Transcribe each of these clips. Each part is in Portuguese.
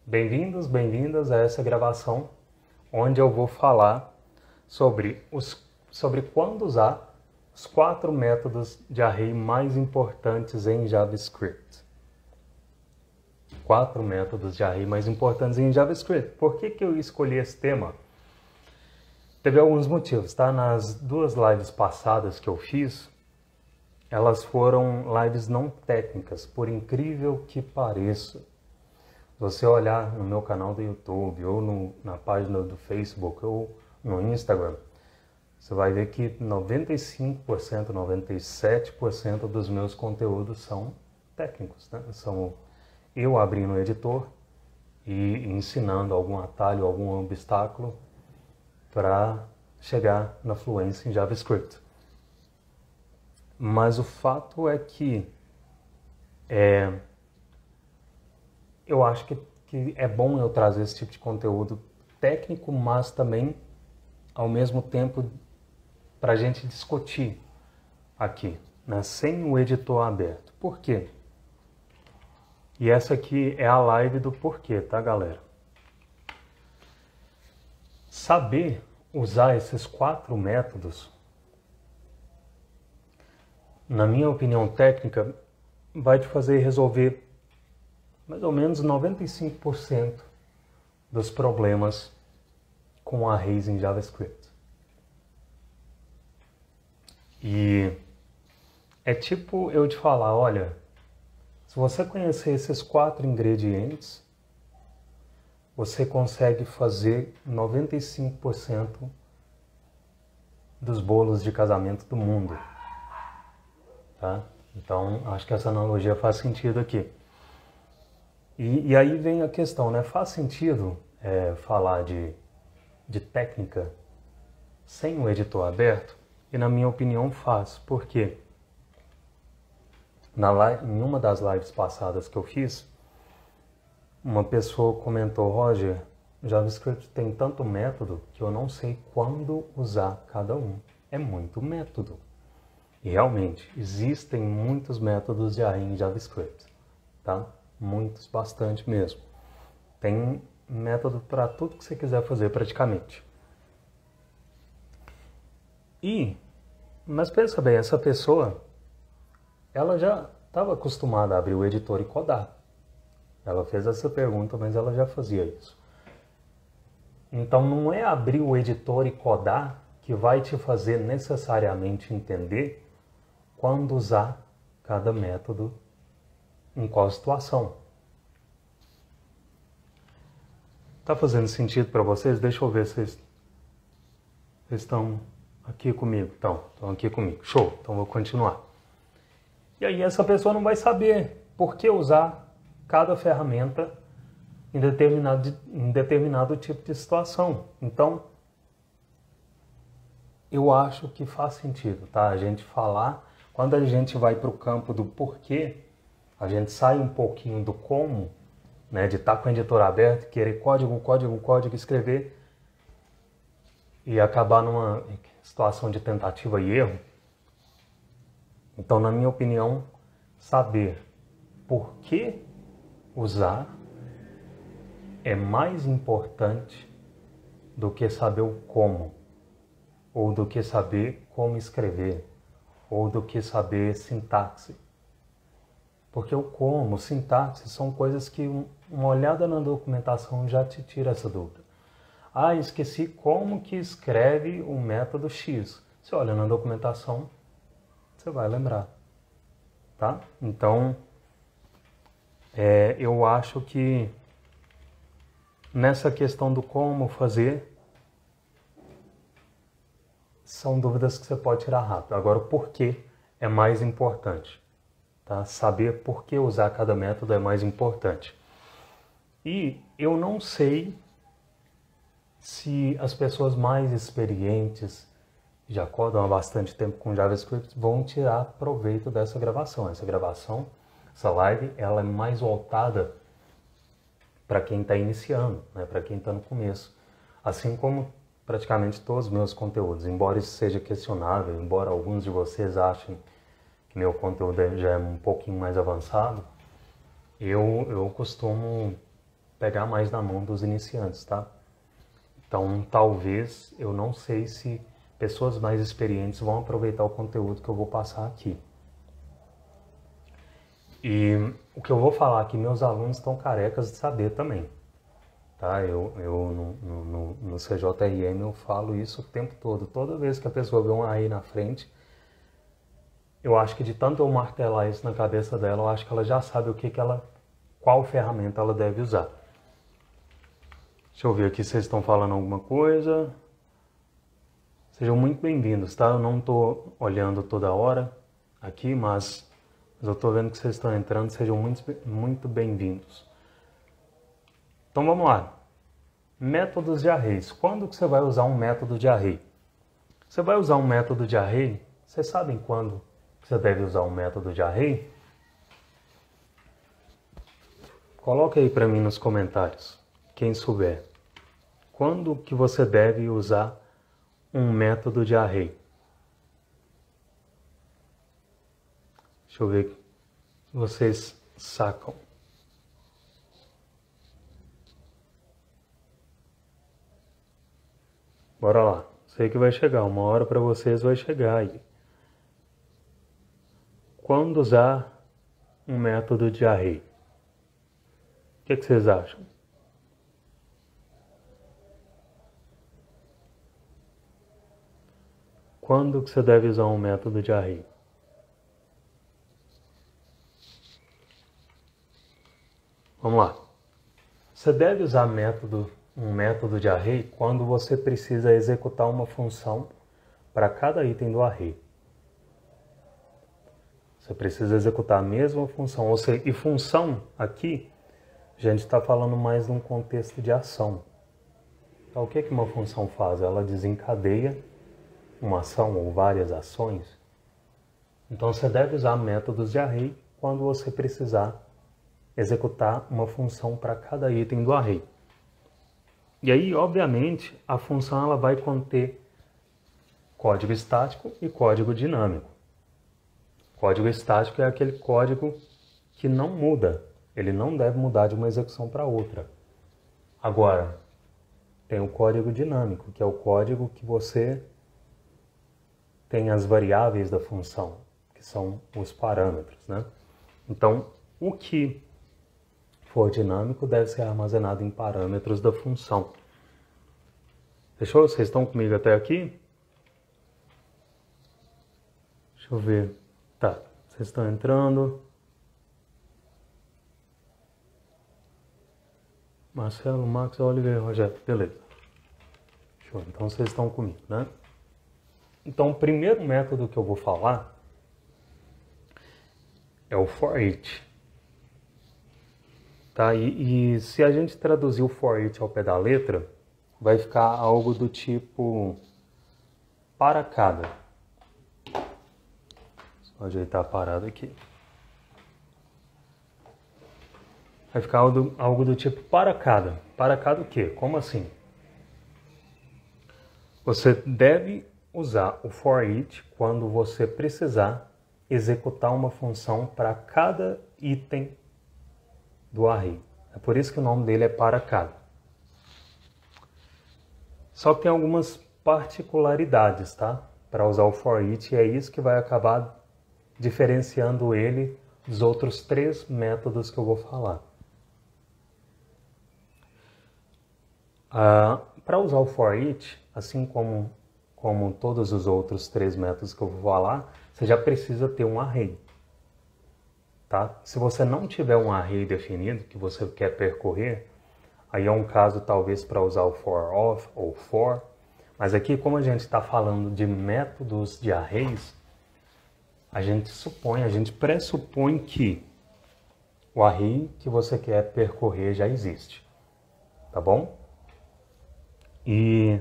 Bem-vindos, bem-vindas a essa gravação onde eu vou falar sobre quando usar os 4 métodos de array mais importantes em JavaScript. 4 métodos de array mais importantes em JavaScript. Por que eu escolhi esse tema? Teve alguns motivos, tá? Nas 2 lives passadas que eu fiz, elas foram lives não técnicas, por incrível que pareça. Se você olhar no meu canal do YouTube, ou na página do Facebook, ou no Instagram, você vai ver que 95%, 97% dos meus conteúdos são técnicos, né? São eu abrindo o editor e ensinando algum atalho, algum obstáculo para chegar na fluência em JavaScript. Mas o fato é que eu acho que é bom eu trazer esse tipo de conteúdo técnico, mas também, ao mesmo tempo, para a gente discutir aqui, né, sem o editor aberto. Por quê? E essa aqui é a live do porquê, tá, galera? Saber usar esses 4 métodos, na minha opinião técnica, vai te fazer resolver mais ou menos 95% dos problemas com arrays em JavaScript. E é tipo eu te falar, olha, se você conhecer esses 4 ingredientes, você consegue fazer 95% dos bolos de casamento do mundo. Tá? Então, acho que essa analogia faz sentido aqui. E aí vem a questão, né? Faz sentido falar de técnica sem o editor aberto? E na minha opinião faz. Por quê? Em uma das lives passadas que eu fiz, uma pessoa comentou, Roger, JavaScript tem tanto método que eu não sei quando usar cada um. É muito método. E realmente, existem muitos métodos de array em JavaScript, tá? Muitos, bastante mesmo. Tem método para tudo que você quiser fazer praticamente. Mas pensa bem, essa pessoa, ela já estava acostumada a abrir o editor e codar. Ela fez essa pergunta, mas ela já fazia isso. Então não é abrir o editor e codar que vai te fazer necessariamente entender quando usar cada método em qual situação. Tá fazendo sentido para vocês? Deixa eu ver se vocês estão aqui comigo. Estão aqui comigo. Show! Então vou continuar. E aí essa pessoa não vai saber por que usar cada ferramenta em determinado tipo de situação. Então, eu acho que faz sentido, tá? A gente falar, quando a gente vai para o campo do porquê, a gente sai um pouquinho do como, né, de estar com o editor aberto, querer código, escrever e acabar numa situação de tentativa e erro. Então, na minha opinião, saber por que usar é mais importante do que saber o como, ou do que saber como escrever, ou do que saber sintaxe. Porque o como, sintaxe, são coisas que uma olhada na documentação já te tira essa dúvida. Ah, esqueci como que escreve o método X. Você olha na documentação, você vai lembrar. Tá? Então, eu acho que nessa questão do como fazer, são dúvidas que você pode tirar rápido. Agora, o porquê é mais importante. Tá? Saber por que usar cada método é mais importante. E eu não sei se as pessoas mais experientes, já codam há bastante tempo com JavaScript, vão tirar proveito dessa gravação. Essa live, ela é mais voltada para quem está iniciando, né? Para quem está no começo. Assim como praticamente todos os meus conteúdos, embora isso seja questionável, embora alguns de vocês achem que meu conteúdo já é um pouquinho mais avançado, eu costumo pegar mais na mão dos iniciantes, tá? Então, talvez, eu não sei se pessoas mais experientes vão aproveitar o conteúdo que eu vou passar aqui. E o que eu vou falar aqui, meus alunos estão carecas de saber também, tá? Eu no CJRM eu falo isso o tempo todo. Toda vez que a pessoa vê um array na frente, eu acho que de tanto eu martelar isso na cabeça dela, eu acho que ela já sabe qual ferramenta ela deve usar. Deixa eu ver aqui se vocês estão falando alguma coisa. Sejam muito bem-vindos, tá? Eu não estou olhando toda hora aqui, mas eu estou vendo que vocês estão entrando. Sejam muito bem-vindos. Então vamos lá. Métodos de arrays. Quando que você vai usar um método de array? Você vai usar um método de array? Vocês sabem quando você deve usar um método de array? Coloca aí para mim nos comentários, quem souber. Quando que você deve usar um método de array? Deixa eu ver se vocês sacam. Bora lá. Sei que vai chegar, uma hora para vocês vai chegar aí. Quando usar um método de array? O que vocês acham? Quando que você deve usar um método de array? Vamos lá. Você deve usar um método de array quando você precisa executar uma função para cada item do array. Você precisa executar a mesma função. Ou seja, e função aqui, a gente está falando mais num contexto de ação. Então, o que uma função faz? Ela desencadeia uma ação ou várias ações. Então você deve usar métodos de array quando você precisar executar uma função para cada item do array. E aí, obviamente, a função ela vai conter código estático e código dinâmico. Código estático é aquele código que não muda. Ele não deve mudar de uma execução para outra. Agora, tem o código dinâmico, que é o código que você tem as variáveis da função, que são os parâmetros, né? Então, o que for dinâmico deve ser armazenado em parâmetros da função. Fechou? Vocês estão comigo até aqui? Deixa eu ver. Tá, vocês estão entrando. Marcelo, Max, Oliver, Rogério. Beleza. Show. Então vocês estão comigo, né? Então, o primeiro método que eu vou falar é o for each. Tá? E se a gente traduzir o for each ao pé da letra, vai ficar algo do tipo para cada. Só ajeitar a parada aqui. Vai ficar algo do tipo para cada. Para cada o quê? Como assim? Você deve usar o for each quando você precisar executar uma função para cada item do array. É por isso que o nome dele é para cada. Só que tem algumas particularidades, tá? Para usar o for each, e é isso que vai acabar diferenciando ele dos outros 3 métodos que eu vou falar. Para usar o for each, assim como todos os outros 3 métodos que eu vou falar, você já precisa ter um array. Tá? Se você não tiver um array definido que você quer percorrer, aí é um caso talvez para usar o for of ou for. Mas aqui, como a gente está falando de métodos de arrays, a gente pressupõe que o array que você quer percorrer já existe. Tá bom? E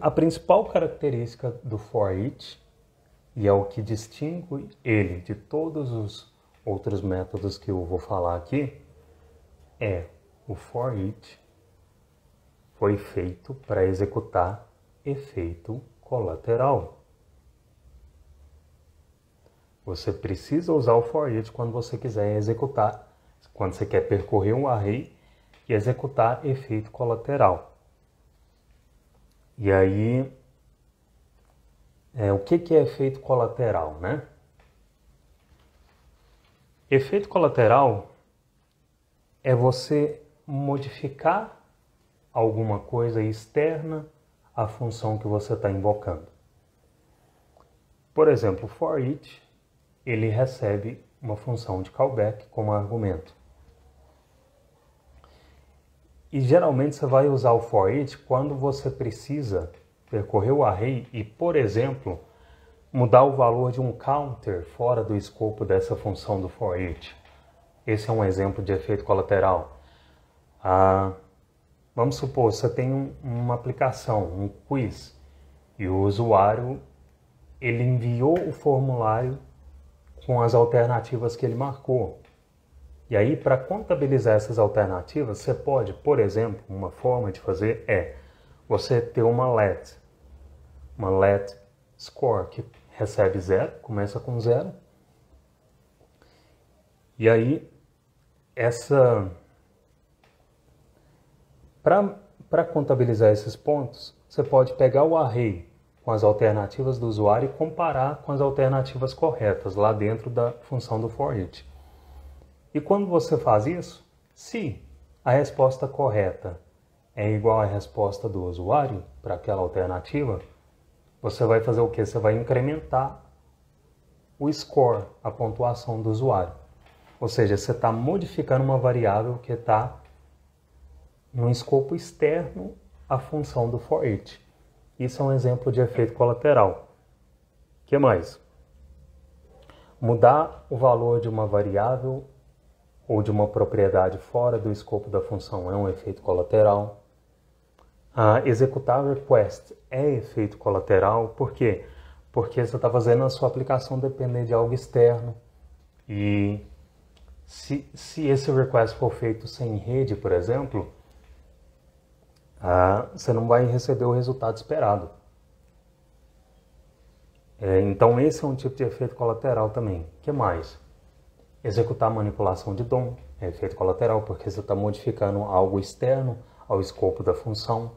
a principal característica do for each, e é o que distingue ele de todos os outros métodos que eu vou falar aqui, é o for each foi feito para executar efeito colateral. Você precisa usar o for each quando você quiser executar quando você quer percorrer um array e executar efeito colateral. E aí, o que é efeito colateral, né? Efeito colateral é você modificar alguma coisa externa à função que você está invocando. Por exemplo, for each, ele recebe uma função de callback como argumento. E geralmente você vai usar o for each quando você precisa percorrer o array e, por exemplo, mudar o valor de um counter fora do escopo dessa função do for each. Esse é um exemplo de efeito colateral. Vamos supor, você tem uma aplicação, um quiz, e o usuário ele enviou o formulário com as alternativas que ele marcou. E aí, para contabilizar essas alternativas, você pode, por exemplo, uma forma de fazer é você ter uma let score, que recebe 0, começa com 0. E aí, para contabilizar esses pontos, você pode pegar o array com as alternativas do usuário e comparar com as alternativas corretas lá dentro da função do for each. E quando você faz isso, se a resposta correta é igual à resposta do usuário para aquela alternativa, você vai fazer o quê? Você vai incrementar o score, a pontuação do usuário. Ou seja, você está modificando uma variável que está no escopo externo à função do for each. Isso é um exemplo de efeito colateral. O que mais? Mudar o valor de uma variável ou de uma propriedade fora do escopo da função é um efeito colateral. Executar request é efeito colateral. Por quê? Porque você está fazendo a sua aplicação depender de algo externo. E se esse request for feito sem rede, por exemplo, você não vai receber o resultado esperado. Então esse é um tipo de efeito colateral também. O que mais? Executar manipulação de DOM é efeito colateral, porque você está modificando algo externo ao escopo da função.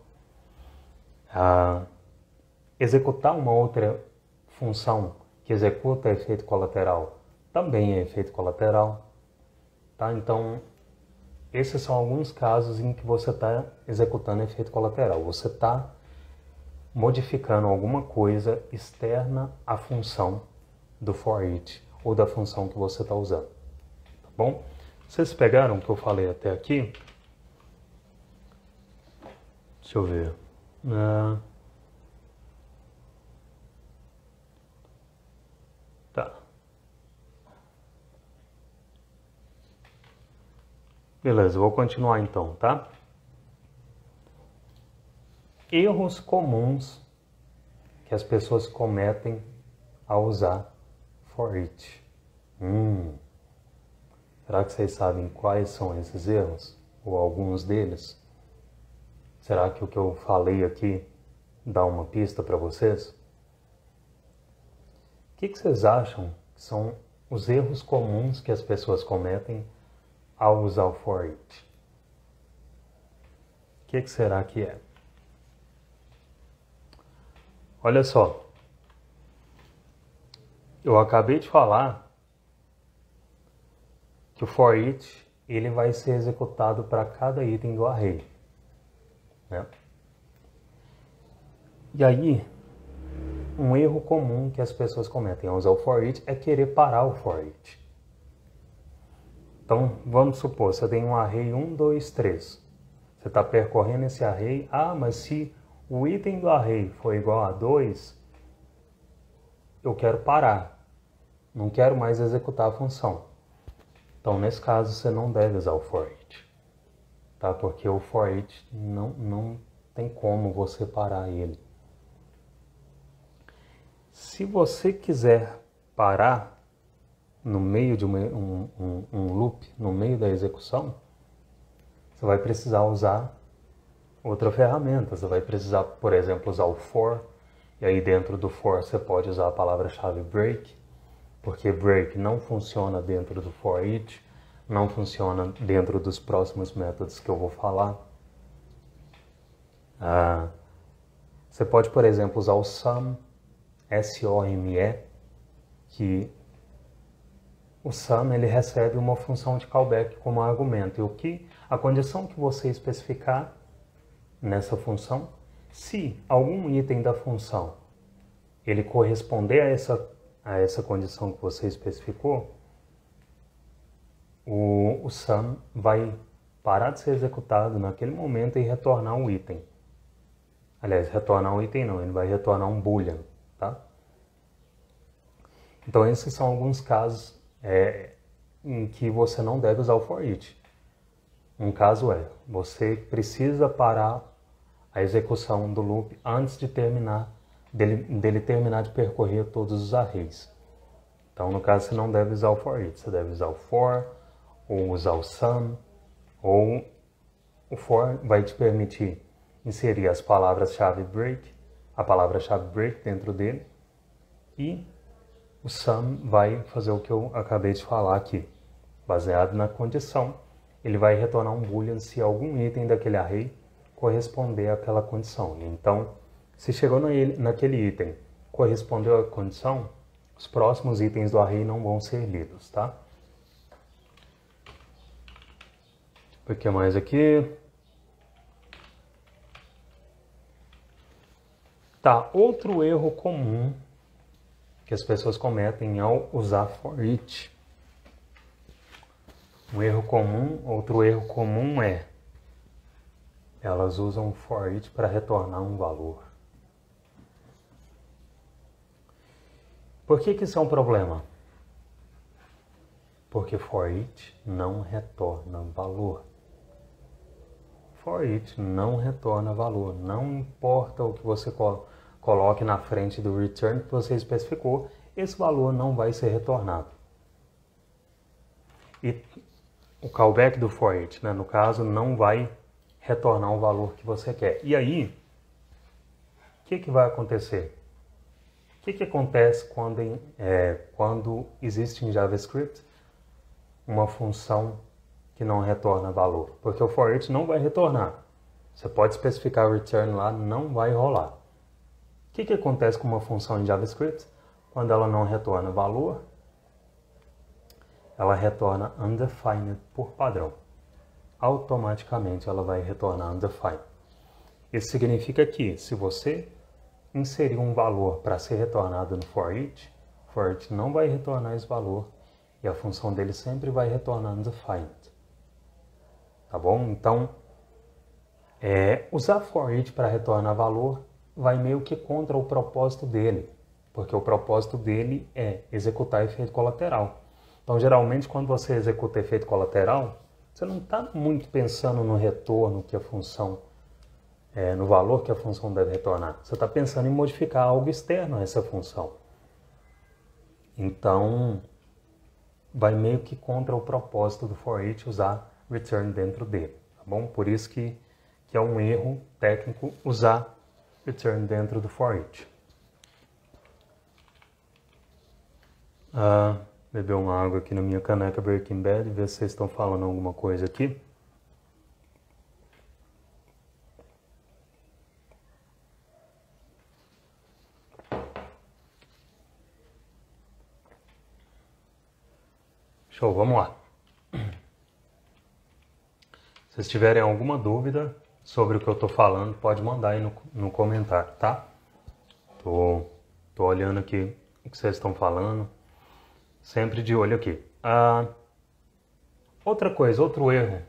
Executar uma outra função que executa efeito colateral também é efeito colateral. Tá? Então, esses são alguns casos em que você está executando efeito colateral. Você está modificando alguma coisa externa à função do for each ou da função que você está usando. Tá bom? Vocês pegaram o que eu falei até aqui? Deixa eu ver. Tá. Beleza, vou continuar então, tá? Erros comuns que as pessoas cometem ao usar for each. Será que vocês sabem quais são esses erros? Ou alguns deles? Será que o que eu falei aqui dá uma pista para vocês? O que vocês acham que são os erros comuns que as pessoas cometem ao usar o for each? O que será que é? Olha só, eu acabei de falar que o for each ele vai ser executado para cada item do array, né? E aí, um erro comum que as pessoas cometem ao usar o for each é querer parar o for each. Então, vamos supor, você tem um array 1, 2, 3. Você está percorrendo esse array. Mas se o item do array for igual a 2, eu quero parar. Não quero mais executar a função. Então, nesse caso, você não deve usar o for each. Tá? Porque o for each não tem como você parar ele. Se você quiser parar no meio de um loop, no meio da execução, você vai precisar usar outra ferramenta. Você vai precisar, por exemplo, usar o for. E aí dentro do for você pode usar a palavra-chave break, porque break não funciona dentro do for each. não funciona dentro dos próximos métodos que eu vou falar. Você pode, por exemplo, usar o SOME, S-O-M-E, que o SOME ele recebe uma função de callback como argumento. E a condição que você especificar nessa função, se algum item da função ele corresponder a essa condição que você especificou, o SOME vai parar de ser executado naquele momento e retornar um item. Aliás, retornar um item não, ele vai retornar um boolean, tá? Então esses são alguns casos em que você não deve usar o for each. Um caso você precisa parar a execução do loop antes de dele terminar de percorrer todos os arrays. Então no caso você não deve usar o for each, você deve usar o for, ou usar o SOME, ou o for vai te permitir inserir as palavras-chave break, a palavra-chave break dentro dele, e o SOME vai fazer o que eu acabei de falar aqui. Baseado na condição, ele vai retornar um boolean se algum item daquele array corresponder àquela condição. Então, se chegou naquele item, correspondeu à condição, os próximos itens do array não vão ser lidos, tá? O que mais aqui? Tá, outro erro comum que as pessoas cometem ao usar for each. Outro erro comum elas usam for each para retornar um valor. Por que isso é um problema? Porque for each não retorna valor. For each não retorna valor. Não importa o que você coloque na frente do return que você especificou, esse valor não vai ser retornado. E o callback do for each, né, no caso, não vai retornar o valor que você quer. E aí, o que vai acontecer? O que acontece quando existe em JavaScript uma função que não retorna valor? Porque o for each não vai retornar. Você pode especificar o return lá, não vai rolar. O que acontece com uma função em JavaScript? Quando ela não retorna valor, ela retorna undefined por padrão. Automaticamente ela vai retornar undefined. Isso significa que se você inserir um valor para ser retornado no for each não vai retornar esse valor e a função dele sempre vai retornar undefined. Tá bom? Então, usar for each para retornar valor vai meio que contra o propósito dele, porque o propósito dele é executar efeito colateral. Então, geralmente, quando você executa efeito colateral, você não está muito pensando no retorno que a função, no valor que a função deve retornar. Você está pensando em modificar algo externo a essa função. Então, vai meio que contra o propósito do for each usar return dentro dele, tá bom? Por isso que é um erro técnico usar return dentro do for each. Beber uma água aqui na minha caneca Breaking Bad, ver se vocês estão falando alguma coisa aqui. Show, vamos lá. Se vocês tiverem alguma dúvida sobre o que eu estou falando, pode mandar aí no comentário, tá? Tô olhando aqui o que vocês estão falando. Sempre de olho aqui. Outra coisa, outro erro,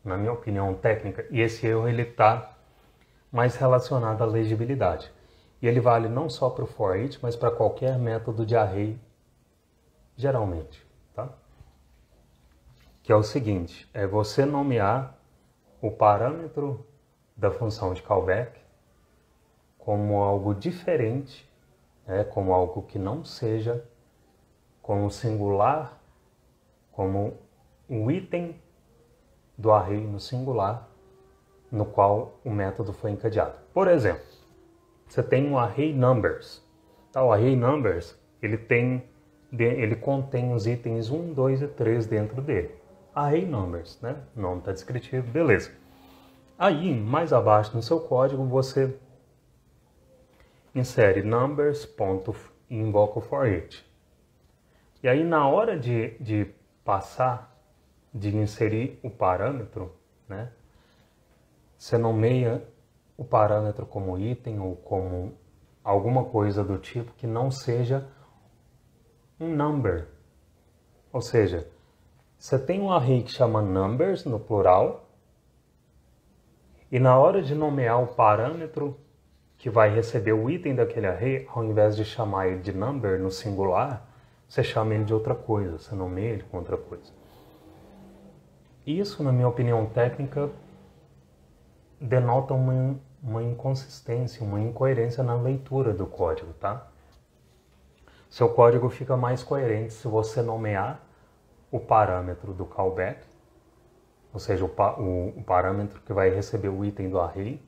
na minha opinião técnica, e esse erro ele está mais relacionado à legibilidade. E ele vale não só para o for each, mas para qualquer método de array, geralmente, tá? Que é o seguinte, é você nomear o parâmetro da função de callback como algo diferente, como algo que não seja como singular, como um item do array no singular no qual o método foi encadeado. Por exemplo, você tem um array numbers. Tá? O array numbers ele contém os itens 1, 2 e 3 dentro dele. array numbers, né? O nome está descritivo, beleza. Aí, mais abaixo no seu código, você insere numbers, ponto, e invoca o for each. E aí, na hora de passar, de inserir o parâmetro, né? Você nomeia o parâmetro como item ou como alguma coisa do tipo que não seja um number. Ou seja, você tem um array que chama numbers, no plural, e na hora de nomear o parâmetro que vai receber o item daquele array, ao invés de chamar ele de number no singular, você chama ele de outra coisa, você nomeia ele com outra coisa. Isso, na minha opinião técnica, denota uma inconsistência, uma incoerência na leitura do código, tá? Seu código fica mais coerente se você nomear o parâmetro do callback, ou seja, o parâmetro que vai receber o item do array,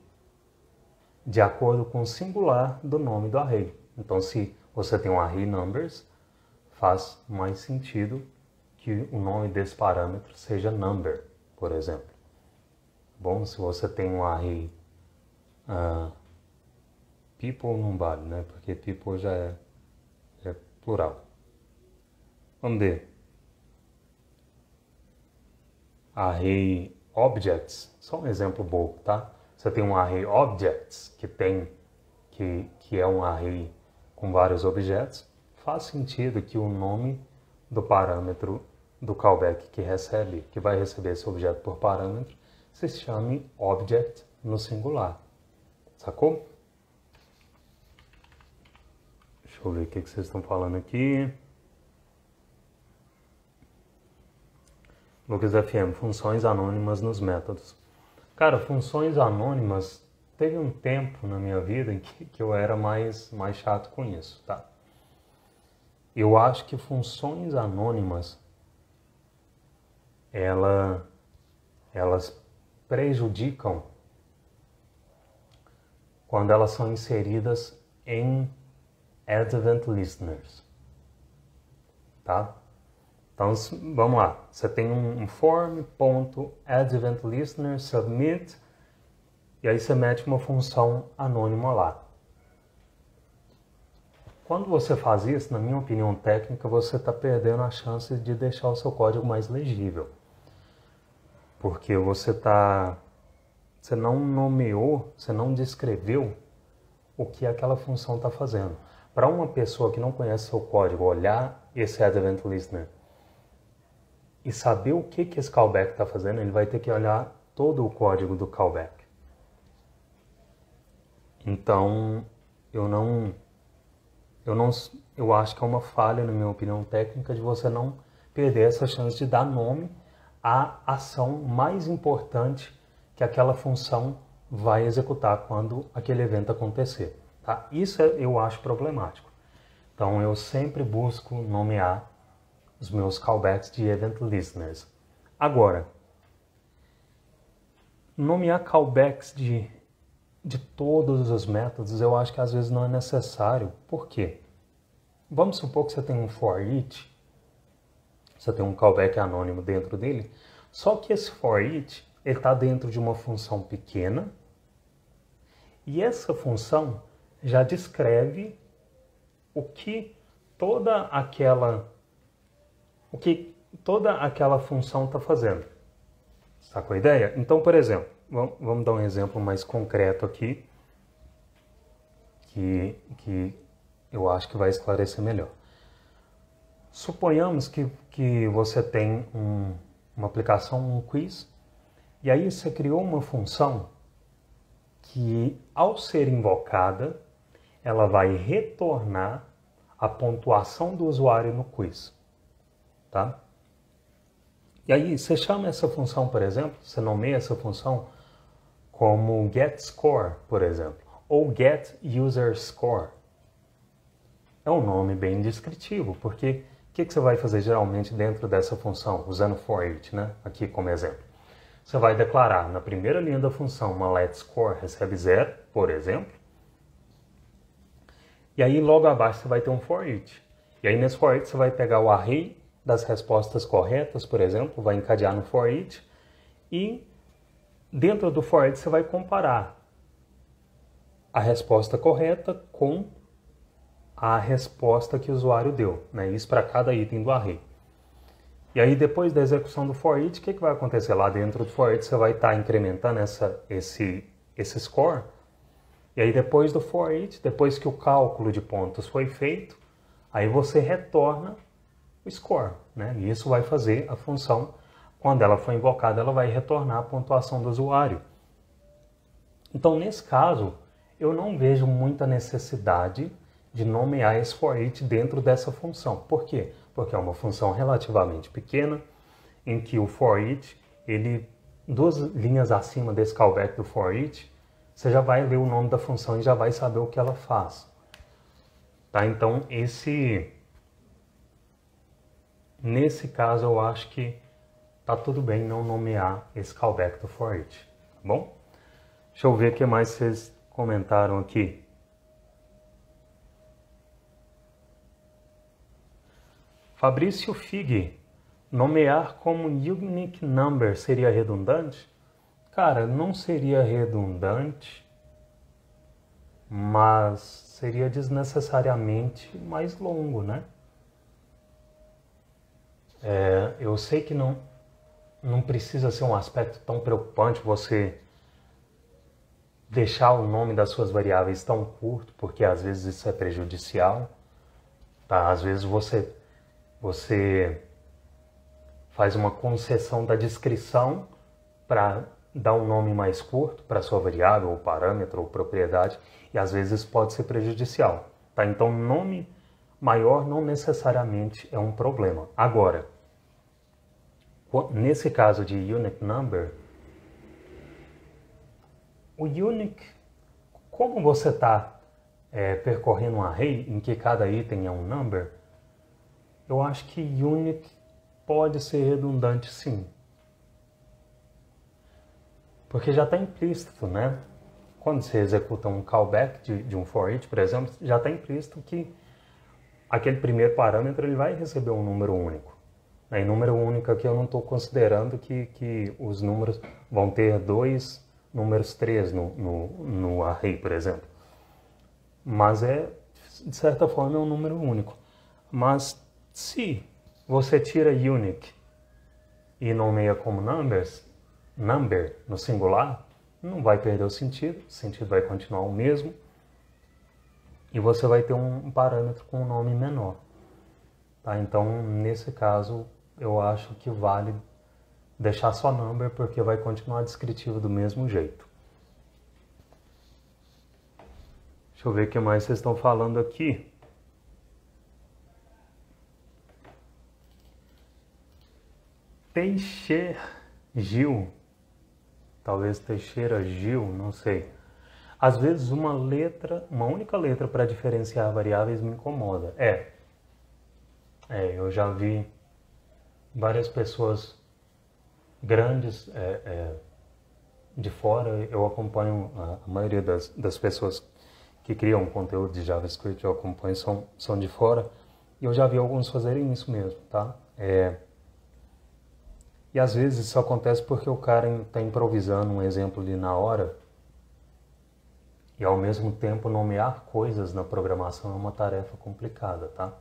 de acordo com o singular do nome do array. Então, se você tem um array numbers, faz mais sentido que o nome desse parâmetro seja number, por exemplo. Bom, se você tem um array people, não vale, né? Porque people já é plural. Vamos ver. Array objects, só um exemplo bobo, tá? Você tem um array objects que é um array com vários objetos, faz sentido que o nome do parâmetro do callback que vai receber esse objeto por parâmetro, se chame object no singular. Sacou? Deixa eu ver o que vocês estão falando aqui. Lucas FM, funções anônimas nos métodos. Cara, funções anônimas, teve um tempo na minha vida em que eu era mais chato com isso, tá? Eu acho que funções anônimas, elas prejudicam quando elas são inseridas em Advent Listeners, tá? Então, vamos lá. Você tem um form.adventListener submit e aí você mete uma função anônima lá. Quando você faz isso, na minha opinião técnica, você está perdendo a chance de deixar o seu código mais legível. Porque você não nomeou, você não descreveu o que aquela função está fazendo. Para uma pessoa que não conhece seu código, olhar esse Advent Listener e saber o que esse callback está fazendo, ele vai ter que olhar todo o código do callback. Então, eu acho que é uma falha, na minha opinião técnica, de você não perder essa chance de dar nome à ação mais importante que aquela função vai executar quando aquele evento acontecer. Tá? Isso eu acho problemático. Então, eu sempre busco nomear os meus callbacks de Event Listeners. Agora, nomear callbacks de todos os métodos, eu acho que às vezes não é necessário. Por quê? Vamos supor que você tem um for each, você tem um callback anônimo dentro dele, só que esse for each, ele está dentro de uma função pequena, e essa função já descreve o que toda aquela função está fazendo. Sacou a ideia? Então, por exemplo, vamos dar um exemplo mais concreto aqui, que eu acho que vai esclarecer melhor. Suponhamos que você tem uma aplicação, um quiz, e aí você criou uma função que, ao ser invocada, ela vai retornar a pontuação do usuário no quiz. Tá? E aí você chama essa função, por exemplo, você nomeia essa função como getScore, por exemplo, ou getUserScore. É um nome bem descritivo, porque o que você vai fazer geralmente dentro dessa função, usando for each, né? Aqui como exemplo. Você vai declarar na primeira linha da função uma letScore recebe 0, por exemplo, e aí logo abaixo você vai ter um for each. E aí nesse for each você vai pegar o array das respostas corretas, por exemplo, vai encadear no for each, e dentro do for each você vai comparar a resposta correta com a resposta que o usuário deu, né? Isso para cada item do array. E aí depois da execução do for each, o que vai acontecer? Lá dentro do for each você vai estar incrementando esse score. E aí depois do for each, depois que o cálculo de pontos foi feito, aí você retorna o score, né? E isso vai fazer a função, quando ela for invocada, ela vai retornar a pontuação do usuário. Então, nesse caso, eu não vejo muita necessidade de nomear esse for each dentro dessa função. Por quê? Porque é uma função relativamente pequena, em que o for each, ele, 2 linhas acima desse callback do for each, você já vai ler o nome da função e já vai saber o que ela faz. Tá? Então, nesse caso, eu acho que tá tudo bem não nomear esse callback do for each, tá bom? Deixa eu ver o que mais vocês comentaram aqui. Fabrício Fig, nomear como unique number seria redundante? Cara, não seria redundante, mas seria desnecessariamente mais longo, né? Eu sei que não precisa ser um aspecto tão preocupante você deixar o nome das suas variáveis tão curto, porque às vezes isso é prejudicial. Tá? Às vezes você faz uma concessão da descrição para dar um nome mais curto para sua variável, ou parâmetro, ou propriedade, e às vezes isso pode ser prejudicial. Tá? Então, nome maior não necessariamente é um problema. Agora, nesse caso de unique number, o unique, como você está percorrendo um array em que cada item é um number, eu acho que unique pode ser redundante sim. Porque já está implícito, né? Quando você executa um callback de um for each, por exemplo, já está implícito que aquele primeiro parâmetro ele vai receber um número único. E número único aqui eu não estou considerando que os números vão ter 2 números 3 no array, por exemplo. Mas de certa forma, é um número único. Mas se você tira unique e nomeia como number no singular, não vai perder o sentido vai continuar o mesmo, e você vai ter um parâmetro com um nome menor. Tá? Então, nesse caso, eu acho que vale deixar só number, porque vai continuar descritivo do mesmo jeito. Deixa eu ver o que mais vocês estão falando aqui. Teixeira Gil, talvez Teixeira Gil, não sei. Às vezes uma única letra para diferenciar variáveis me incomoda. Eu já vi várias pessoas grandes de fora, eu acompanho a maioria das pessoas que criam conteúdo de JavaScript, eu acompanho, são de fora, e eu já vi alguns fazerem isso mesmo, tá? E às vezes isso acontece porque o cara está improvisando um exemplo ali na hora, e ao mesmo tempo nomear coisas na programação é uma tarefa complicada, tá?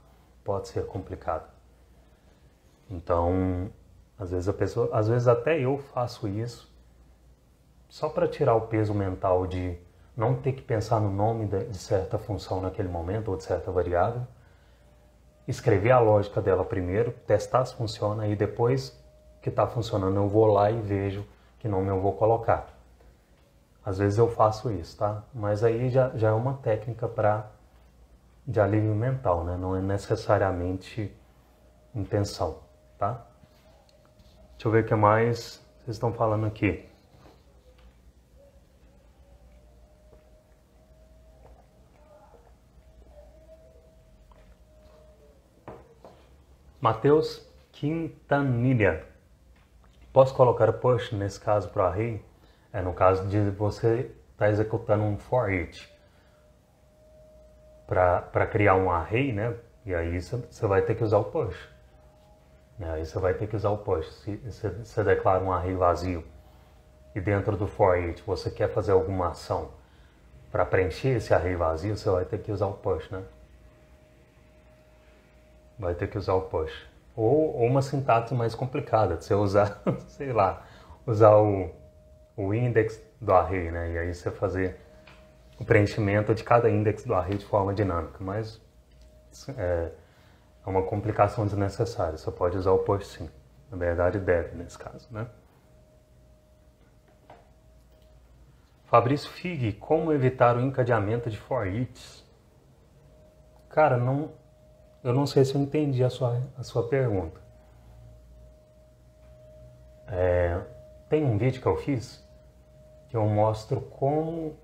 Pode ser complicada. Então, às vezes até eu faço isso, só para tirar o peso mental de não ter que pensar no nome de certa função naquele momento, ou de certa variável, escrever a lógica dela primeiro, testar se funciona, e depois que está funcionando eu vou lá e vejo que nome eu vou colocar. Às vezes eu faço isso, tá? Mas aí já é uma técnica de alívio mental, né? Não é necessariamente intenção, tá? Deixa eu ver o que mais vocês estão falando aqui. Matheus Quintanilha. Posso colocar o push nesse caso para o array? No caso de você estar executando um for each para criar um array, né? E aí você vai ter que usar o push. né? Aí você vai ter que usar o push. Se você declara um array vazio e dentro do for each você quer fazer alguma ação para preencher esse array vazio, você vai ter que usar o push, né? Vai ter que usar o push. Ou uma sintaxe mais complicada, de você usar, sei lá, usar o index do array, né? E aí você fazer o preenchimento de cada index do array de forma dinâmica. Mas é uma complicação desnecessária. Você pode usar o push sim. Na verdade deve nesse caso, né? Fabrício Fig, como evitar o encadeamento de for each? Cara, eu não sei se eu entendi a sua pergunta. Tem um vídeo que eu fiz que eu mostro como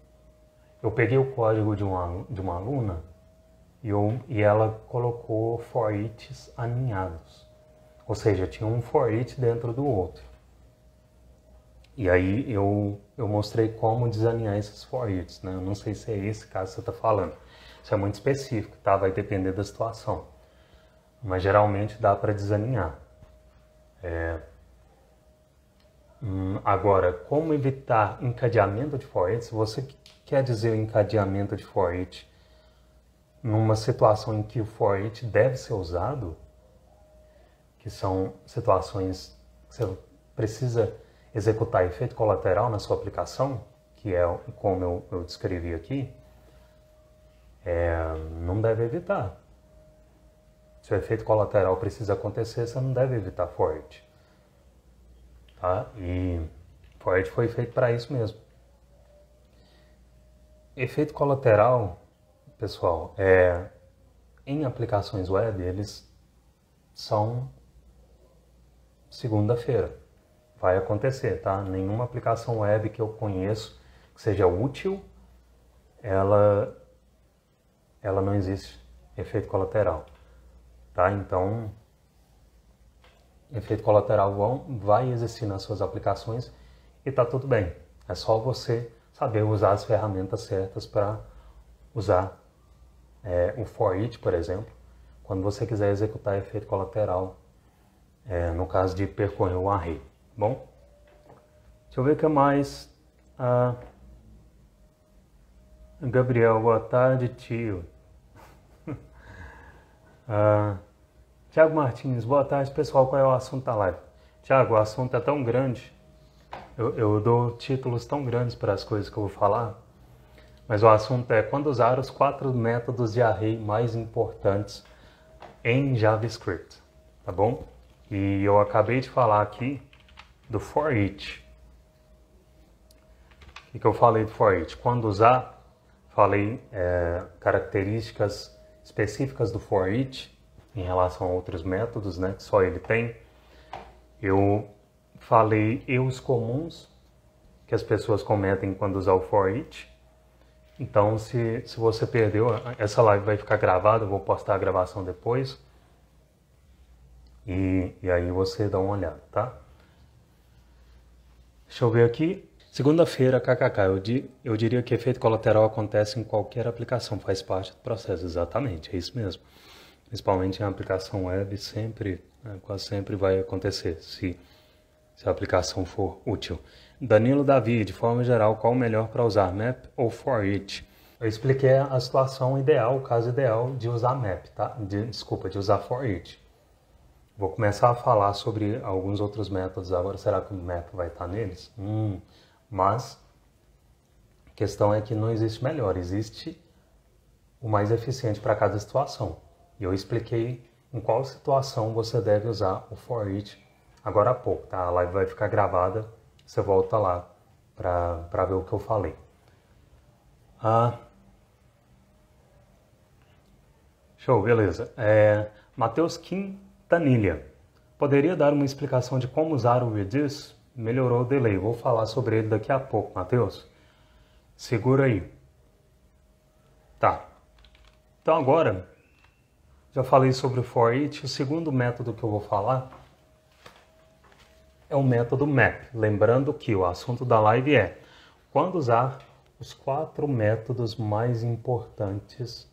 eu peguei o código de uma aluna e ela colocou for eachs aninhados. Ou seja, tinha um for each dentro do outro. E aí eu mostrei como desalinhar esses for eachs, né? Eu não sei se é esse caso que você está falando. Isso é muito específico, tá? Vai depender da situação. Mas geralmente dá para desalinhar. Agora, como evitar encadeamento de for each? Se você quer dizer o encadeamento de for each numa situação em que o for each deve ser usado, que são situações que você precisa executar efeito colateral na sua aplicação, que é como eu descrevi aqui, não deve evitar. Se o efeito colateral precisa acontecer, você não deve evitar for each. Tá? E for each foi feito para isso mesmo. Efeito colateral, pessoal, em aplicações web, eles são segunda-feira. Vai acontecer, tá? Nenhuma aplicação web que eu conheço que seja útil, ela não existe efeito colateral, tá? Então, efeito colateral vai existir nas suas aplicações e tá tudo bem. É só você saber usar as ferramentas certas para usar o for each, por exemplo, quando você quiser executar efeito colateral, no caso de percorrer o array. Bom, deixa eu ver o que mais. Gabriel, boa tarde, tio. Tiago Martins, boa tarde, pessoal. Qual é o assunto da live? Tiago, o assunto é tão grande. Eu dou títulos tão grandes para as coisas que eu vou falar, mas o assunto é quando usar os 4 métodos de array mais importantes em JavaScript, tá bom? E eu acabei de falar aqui do for each. O que eu falei do for each? Quando usar, falei características específicas do for each em relação a outros métodos, né, que só ele tem. Eu falei erros comuns que as pessoas cometem quando usar o for each. Então, se você perdeu, essa live vai ficar gravada, eu vou postar a gravação depois. E aí você dá uma olhada, tá? Deixa eu ver aqui. Segunda-feira, kkk, eu diria que efeito colateral acontece em qualquer aplicação, faz parte do processo, exatamente, é isso mesmo. Principalmente em aplicação web, quase sempre vai acontecer, se a aplicação for útil. Danilo Davi, de forma geral, qual o melhor para usar, map ou for each? Eu expliquei a situação ideal, o caso ideal de usar map, tá? De usar for each. Vou começar a falar sobre alguns outros métodos agora. Será que o map vai estar neles? Mas a questão é que não existe melhor, existe o mais eficiente para cada situação. E eu expliquei em qual situação você deve usar o for each agora há pouco, tá? A live vai ficar gravada, você volta lá para ver o que eu falei. Show, beleza. Matheus Quintanilha, poderia dar uma explicação de como usar o reduce? Melhorou o delay. Vou falar sobre ele daqui a pouco, Matheus. Segura aí. Tá. Então agora, já falei sobre o for each. O segundo método que eu vou falar é o método map. Lembrando que o assunto da live é quando usar os 4 métodos mais importantes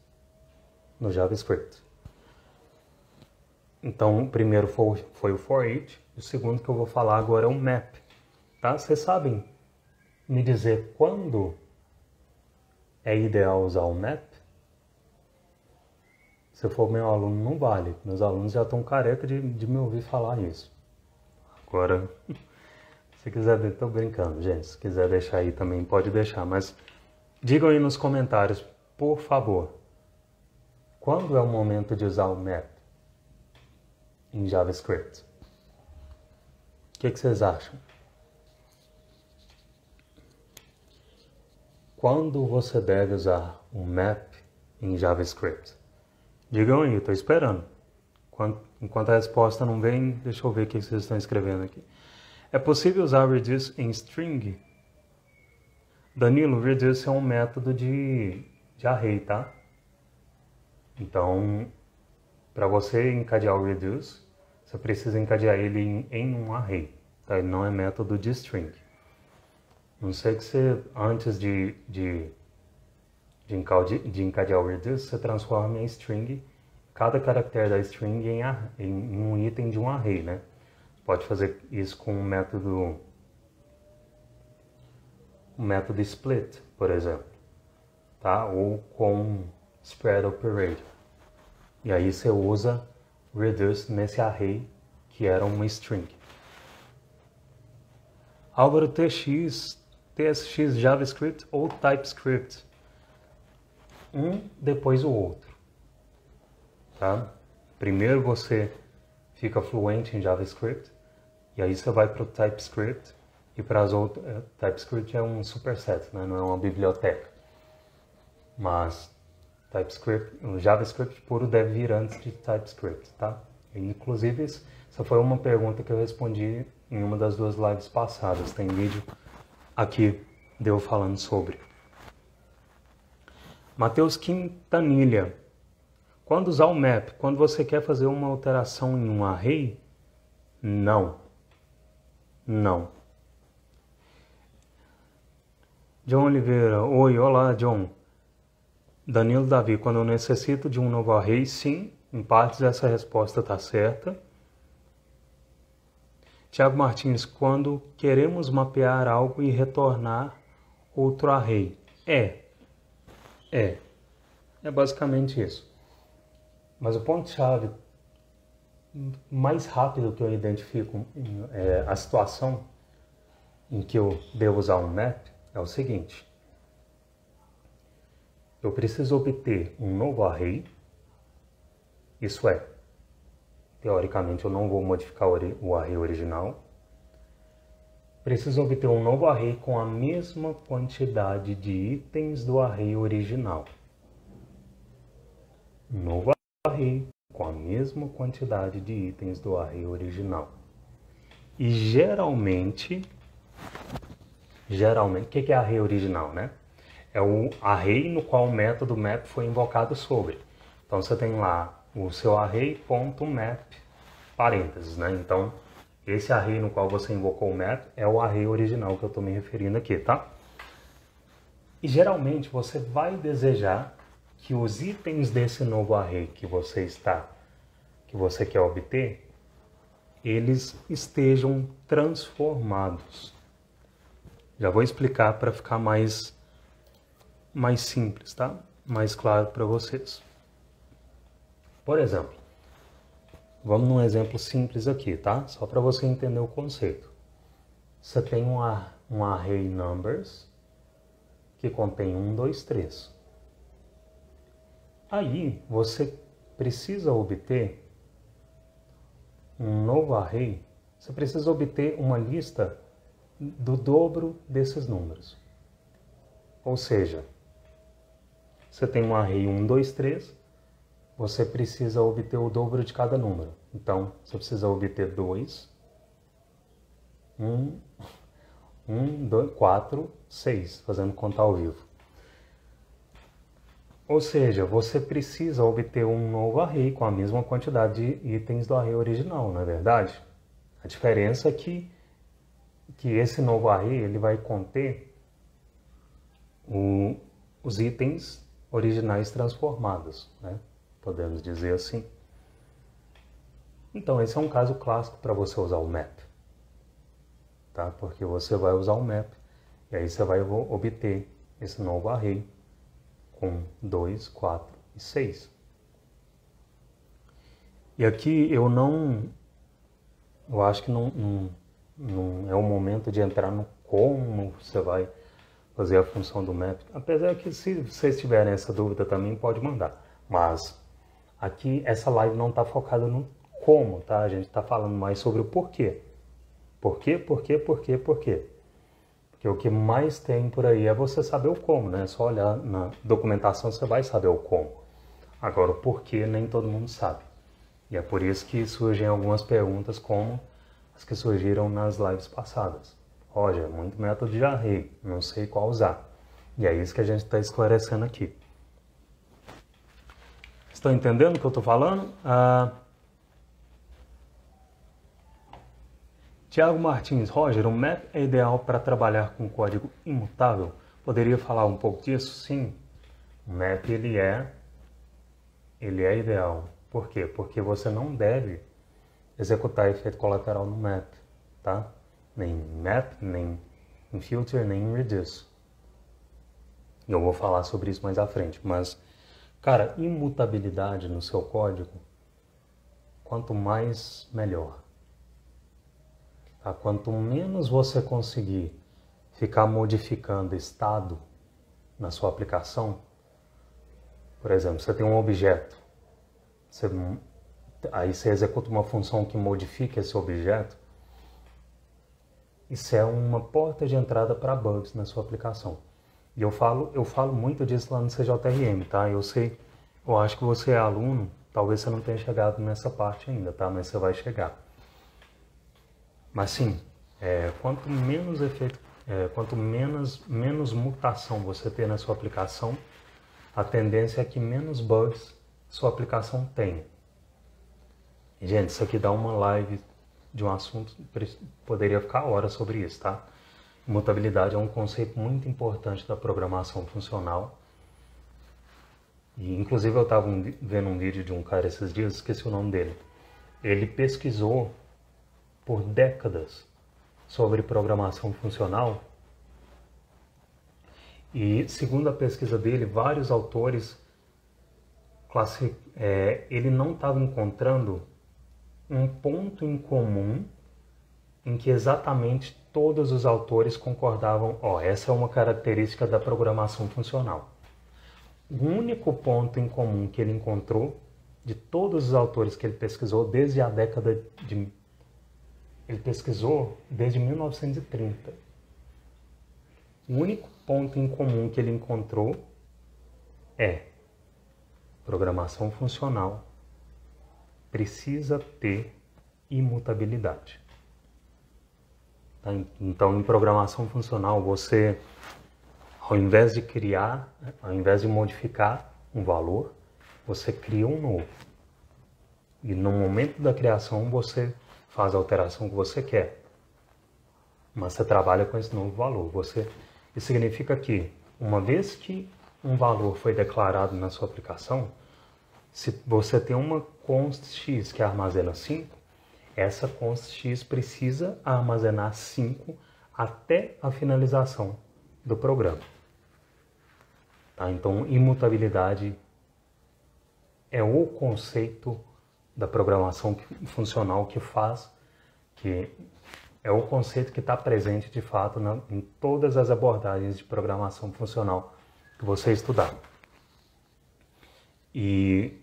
no JavaScript. Então, o primeiro foi o for each, o segundo que eu vou falar agora é o map. Tá? Vocês sabem me dizer quando é ideal usar o map? Se for meu aluno, não vale. Meus alunos já estão careca de me ouvir falar isso. Agora, se quiser, estou brincando, gente. Se quiser deixar aí também, pode deixar. Mas digam aí nos comentários, por favor, quando é o momento de usar o map em JavaScript? O que vocês acham? Quando você deve usar o map em JavaScript? Digam aí, estou esperando. Enquanto a resposta não vem, deixa eu ver o que vocês estão escrevendo aqui. É possível usar reduce em string? Danilo, reduce é um método de array, tá? Então, para você encadear o reduce, você precisa encadear ele em um array, tá? Ele não é método de string. Não sei que você, antes de encadear o reduce, você transforma em string cada caractere da string em um item de um array, né? Pode fazer isso com o método split, por exemplo, tá? Ou com spread operator. E aí você usa reduce nesse array que era uma string. Álvaro, TSX JavaScript ou TypeScript? Um depois o outro, tá? Primeiro você fica fluente em JavaScript e aí você vai para o TypeScript e para as outras. TypeScript é um superset, né? Não é uma biblioteca, mas o JavaScript puro deve vir antes de TypeScript, tá? Inclusive, essa foi uma pergunta que eu respondi em uma das duas lives passadas. Tem vídeo aqui de eu falando sobre. Matheus Quintanilha. Quando usar o map? Quando você quer fazer uma alteração em um array? Não. Não. John Oliveira. Oi, olá, John. Danilo Davi. Quando eu necessito de um novo array, sim. Em partes essa resposta está certa. Tiago Martins. Quando queremos mapear algo e retornar outro array? É basicamente isso. Mas o ponto-chave mais rápido que eu identifico a situação em que eu devo usar um map é o seguinte. Eu preciso obter um novo array, isso é, teoricamente eu não vou modificar o array original. Preciso obter um novo array com a mesma quantidade de itens do array original. Novo array com a mesma quantidade de itens do array original. E geralmente, o que é array original, né? É o array no qual o método map foi invocado sobre. Então você tem lá o seu array.map, parênteses, né? Então, esse array no qual você invocou o map é o array original que eu estou me referindo aqui, tá? E geralmente você vai desejar que os itens desse novo array que você quer obter, eles estejam transformados. Já vou explicar para ficar mais simples, tá? Mais claro para vocês. Por exemplo, vamos num exemplo simples aqui, tá? Só para você entender o conceito. Você tem um array numbers que contém 1, 2, 3. Aí você precisa obter um novo array, você precisa obter uma lista do dobro desses números. Ou seja, você tem um array 1, 2, 3, você precisa obter o dobro de cada número. Então, você precisa obter 2, 2, 4, 6, fazendo conta ao vivo. Ou seja, você precisa obter um novo array com a mesma quantidade de itens do array original, não é verdade? A diferença é que esse novo array ele vai conter os itens originais transformados, né? Podemos dizer assim. Então, esse é um caso clássico para você usar o map, tá? Porque você vai usar o map e aí você vai obter esse novo array com 2, 4 e 6. E aqui eu acho que não é o momento de entrar no como você vai fazer a função do map. Apesar que se vocês tiverem essa dúvida também pode mandar. Mas aqui essa live não está focada no como, tá? A gente está falando mais sobre o porquê. Por quê? Porque o que mais tem por aí é você saber o como, né? É só olhar na documentação você vai saber o como. Agora o porquê nem todo mundo sabe. E é por isso que surgem algumas perguntas como as que surgiram nas lives passadas. Roger, muito método de array, não sei qual usar. E é isso que a gente está esclarecendo aqui. Estão entendendo o que eu estou falando? Tiago Martins, Roger, o map é ideal para trabalhar com código imutável? Poderia falar um pouco disso? Sim, o map ele é ideal. Por quê? Porque você não deve executar efeito colateral no map, tá? Nem em map, nem em filter, nem em reduce. Eu vou falar sobre isso mais à frente, mas, cara, imutabilidade no seu código, quanto mais, melhor. Tá? Quanto menos você conseguir ficar modificando estado na sua aplicação, por exemplo, você tem um objeto, aí você executa uma função que modifica esse objeto, isso é uma porta de entrada para bugs na sua aplicação. E eu falo muito disso lá no CJRM, tá? Eu acho que você é aluno, talvez você não tenha chegado nessa parte ainda, tá? Mas você vai chegar. Mas sim, quanto menos efeito, quanto menos mutação você ter na sua aplicação, a tendência é que menos bugs sua aplicação tenha. E, gente, isso aqui dá uma live de um assunto, poderia ficar horas sobre isso, tá? Imutabilidade é um conceito muito importante da programação funcional. E, inclusive, eu estava vendo um vídeo de um cara esses dias, esqueci o nome dele. Ele pesquisou por décadas sobre programação funcional e, segundo a pesquisa dele, vários autores, ele não estava encontrando um ponto em comum em que exatamente todos os autores concordavam, essa é uma característica da programação funcional. O único ponto em comum que ele encontrou de todos os autores que ele pesquisou desde a década de... Ele pesquisou desde 1930. O único ponto em comum que ele encontrou é programação funcional precisa ter imutabilidade. Tá? Então, em programação funcional, você, ao invés de modificar um valor, você cria um novo. E no momento da criação, você faz a alteração que você quer. Mas você trabalha com esse novo valor. Isso significa que, uma vez que um valor foi declarado na sua aplicação, se você tem uma const x que armazena 5, essa const x precisa armazenar 5 até a finalização do programa. Tá? Então, imutabilidade é o conceito da programação funcional que é o conceito que está presente de fato em todas as abordagens de programação funcional que você estudar. E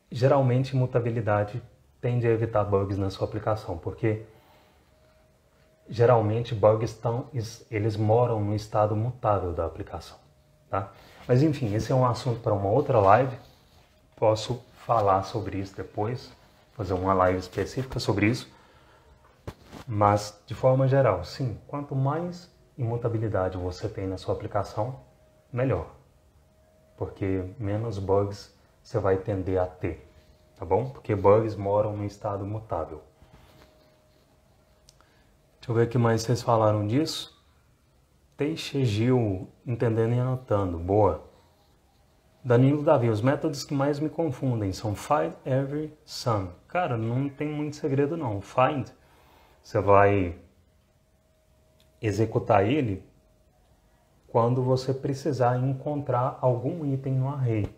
geralmente imutabilidade tende a evitar bugs na sua aplicação, porque geralmente bugs eles moram no estado mutável da aplicação, tá? Mas enfim, esse é um assunto para uma outra live. Posso falar sobre isso depois, fazer uma live específica sobre isso. Mas, de forma geral, sim, quanto mais imutabilidade você tem na sua aplicação, melhor. Porque menos bugs você vai tender a ter, tá bom? Porque bugs moram no estado mutável. Deixa eu ver o que mais vocês falaram disso. Teixe Gil, entendendo e anotando. Boa. Danilo Davi, os métodos que mais me confundem são find, every, sum. Cara, não tem muito segredo não. Find, você vai executar ele quando você precisar encontrar algum item no array.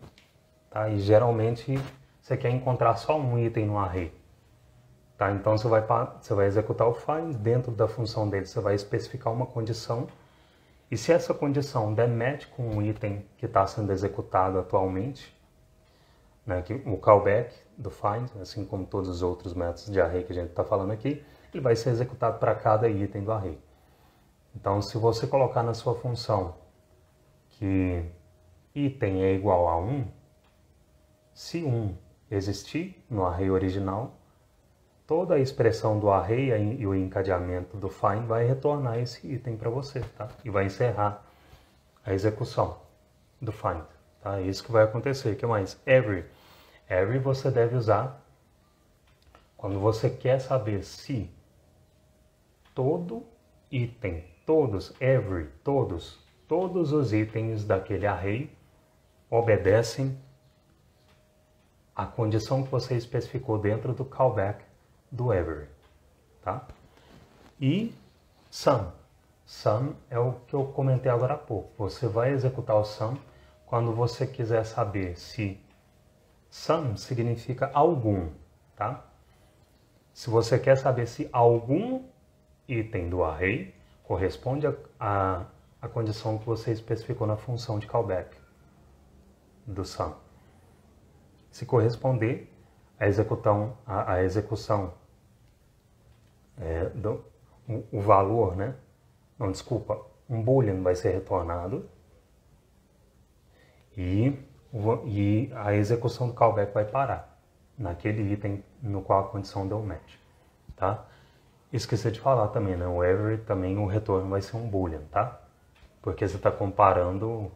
Tá? E geralmente você quer encontrar só um item no array. Tá? Então você vai executar o find, dentro da função dele você vai especificar uma condição. E se essa condição der match com o item que está sendo executado atualmente, né, o callback do find, assim como todos os outros métodos de array que a gente está falando aqui, ele vai ser executado para cada item do array. Então, se você colocar na sua função que item é igual a 1, se 1 existir no array original, toda a expressão do array e o encadeamento do find vai retornar esse item para você, tá? E vai encerrar a execução do find, tá? Isso que vai acontecer. O que mais? Every. Every você deve usar quando você quer saber se todo item, todos os itens daquele array obedecem à condição que você especificou dentro do callback do every, tá? E sum. Sum é o que eu comentei agora há pouco. Você vai executar o sum quando você quiser saber se sum significa algum, tá? Se você quer saber se algum item do array corresponde à condição que você especificou na função de callback do sum. Se corresponder, a execução o valor, né? Não, desculpa, um boolean vai ser retornado e a execução do callback vai parar naquele item no qual a condição deu match, tá? Esqueci de falar também, né? O every também o retorno vai ser um boolean, tá? Porque você está comparando,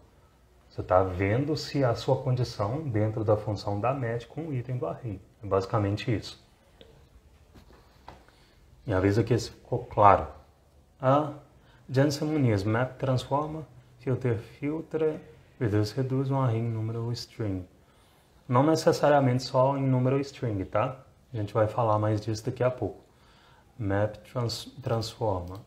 você está vendo se a sua condição dentro da função dá match com o item do array. É basicamente isso. Me avisa que isso ficou claro. A Jensen Muniz, map transforma, filtra, reduz um array em número ou string. Não necessariamente só em número ou string, tá? A gente vai falar mais disso daqui a pouco. Map transforma.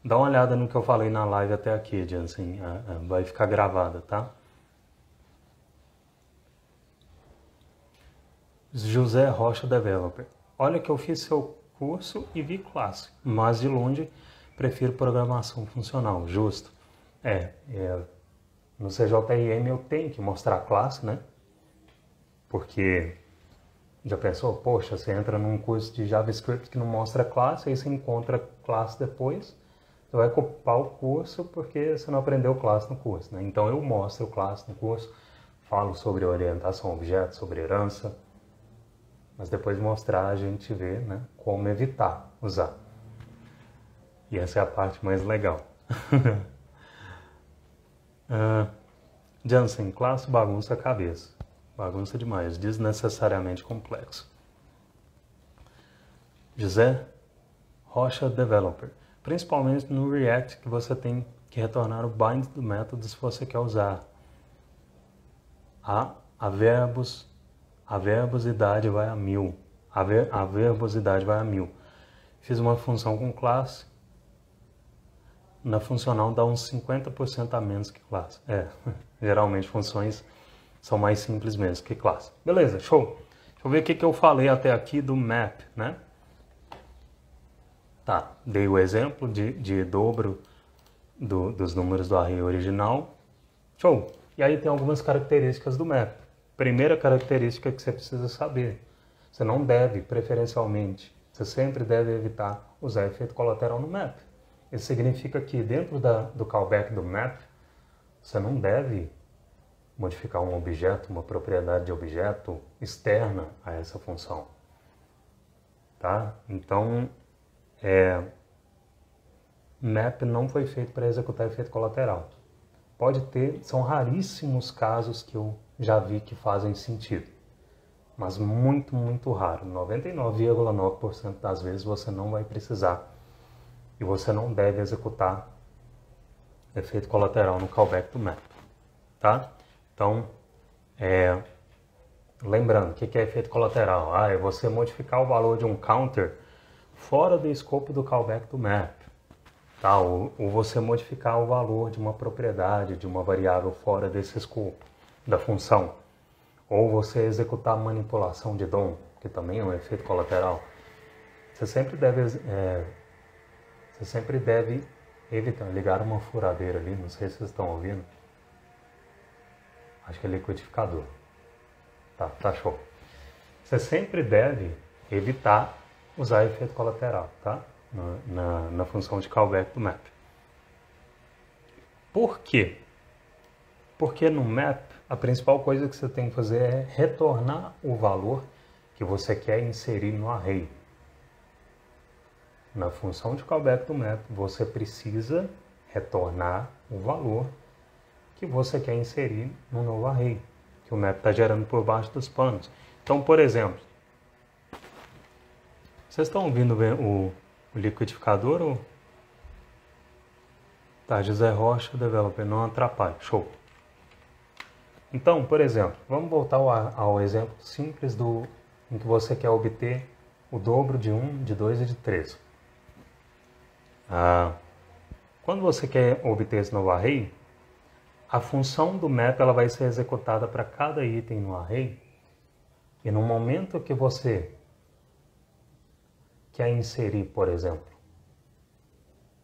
Dá uma olhada no que eu falei na live até aqui, Jensen. Vai ficar gravada, tá? José Rocha Developer. Olha que eu fiz seu curso e vi classe, mas de longe prefiro programação funcional. Justo. No CJIM eu tenho que mostrar classe, né? Porque já pensou, poxa, você entra num curso de JavaScript que não mostra classe, aí você encontra classe depois, você vai culpar o curso porque você não aprendeu classe no curso, né? Então eu mostro classe no curso, falo sobre orientação a objetos, sobre herança, mas depois de mostrar a gente vê, né, como evitar usar. E essa é a parte mais legal. Jansen, classe bagunça a cabeça. Bagunça demais, desnecessariamente complexo. José Rocha Developer. Principalmente no React, que você tem que retornar o bind do método se você quer usar. A verbosidade vai a 1000. A verbosidade vai a 1000. Fiz uma função com classe. Na funcional dá uns 50% a menos que classe. Geralmente funções são mais simples mesmo que classe. Beleza, show. Deixa eu ver o que eu falei até aqui do map, né? Tá, dei o exemplo de dobro dos números do array original. Show. E aí tem algumas características do map. Primeira característica que você precisa saber. Você não deve, preferencialmente, você sempre deve evitar usar efeito colateral no map. Isso significa que dentro do callback do map, você não deve modificar um objeto, uma propriedade de objeto externa a essa função. Tá? Então, map não foi feito para executar efeito colateral. Pode ter, são raríssimos casos que eu já vi que fazem sentido. Mas muito, muito raro. 99,9% das vezes você não vai precisar. E você não deve executar efeito colateral no callback do map. tá? Então, lembrando, o que é efeito colateral? É você modificar o valor de um counter fora do escopo do callback do map. Tá? Ou você modificar o valor de uma propriedade, de uma variável fora desse escopo da função. Ou você executar manipulação de DOM, que também é um efeito colateral. Você sempre deve evitar ligar uma furadeira ali, não sei se vocês estão ouvindo. Acho que é liquidificador. Tá show. Você sempre deve evitar usar efeito colateral, tá? Na função de callback do map. Por quê? Porque no map, a principal coisa que você tem que fazer é retornar o valor que você quer inserir no array. Na função de callback do map, você precisa retornar o valor que você quer inserir no novo array, que o map está gerando por baixo dos panos. Então, por exemplo, vocês estão ouvindo o liquidificador ou... Tá, José Rocha, developer, não atrapalha. Show. Então, por exemplo, vamos voltar ao exemplo simples em que você quer obter o dobro de 1, de 2 e de 3. Quando você quer obter esse novo array, a função do map ela vai ser executada para cada item no array, e no momento que você quer inserir, por exemplo,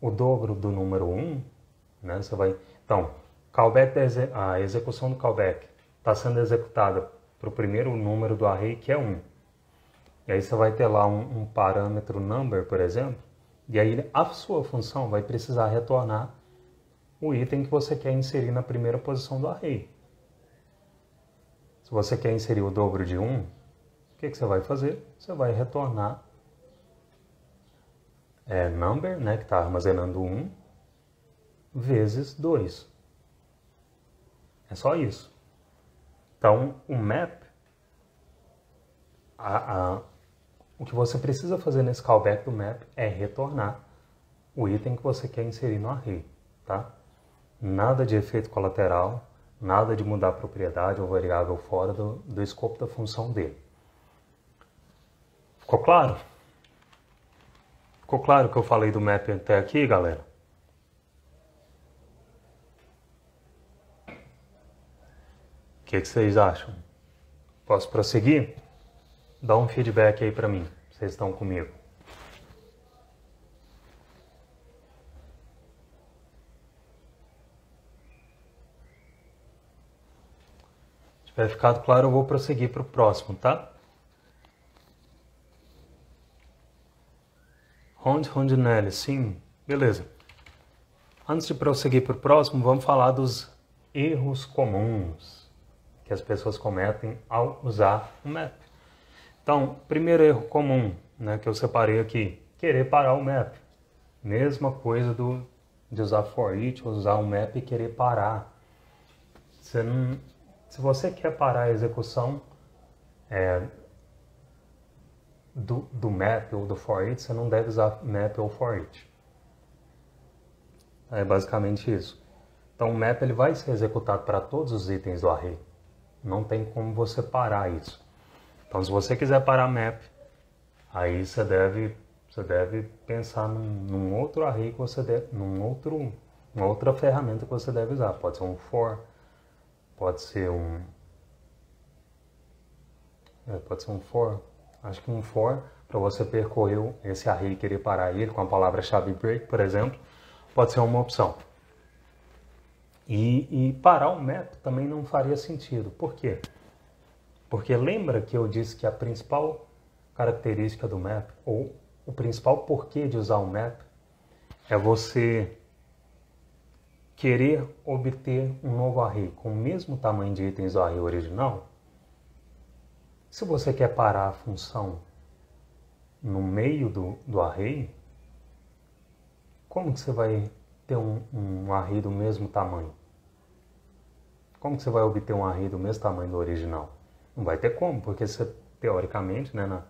o dobro do número 1, né, você vai... Então, a execução do callback está sendo executada para o primeiro número do array, que é 1. E aí você vai ter lá um parâmetro number, por exemplo, e aí a sua função vai precisar retornar o item que você quer inserir na primeira posição do array. Se você quer inserir o dobro de 1, o que você vai fazer? Você vai retornar number, né, que está armazenando 1, vezes 2. É só isso. Então, o map, o que você precisa fazer nesse callback do map é retornar o item que você quer inserir no array, tá? Nada de efeito colateral, nada de mudar a propriedade ou variável fora do escopo da função dele. Ficou claro? Ficou claro o que eu falei do map até aqui, galera? O que vocês acham? Posso prosseguir? Dá um feedback aí para mim. Vocês estão comigo? Se tiver ficado claro, eu vou prosseguir para o próximo, tá? Rondinelli, sim, beleza. Antes de prosseguir para o próximo, vamos falar dos erros comuns que as pessoas cometem ao usar o map. Então, primeiro erro comum, né, que eu separei aqui, querer parar o map. Mesma coisa de usar for each, usar o map e querer parar. Se você quer parar a execução do map ou do for each, você não deve usar map ou for each. É basicamente isso. Então o map ele vai ser executado para todos os itens do array. Não tem como você parar isso. Então se você quiser parar map, aí você deve pensar num outro array que você deve, uma outra ferramenta que você deve usar. Pode ser um for, pode ser um for. Acho que um for, para você percorrer esse array e querer parar ele com a palavra-chave break, por exemplo, pode ser uma opção. E parar o map também não faria sentido. Por quê? Porque lembra que eu disse que a principal característica do map, ou o principal porquê de usar o map, é você querer obter um novo array com o mesmo tamanho de itens do array original. Se você quer parar a função no meio do array, como que você vai ter um array do mesmo tamanho? Como que você vai obter um array do mesmo tamanho do original? Não vai ter como, porque você, teoricamente, né,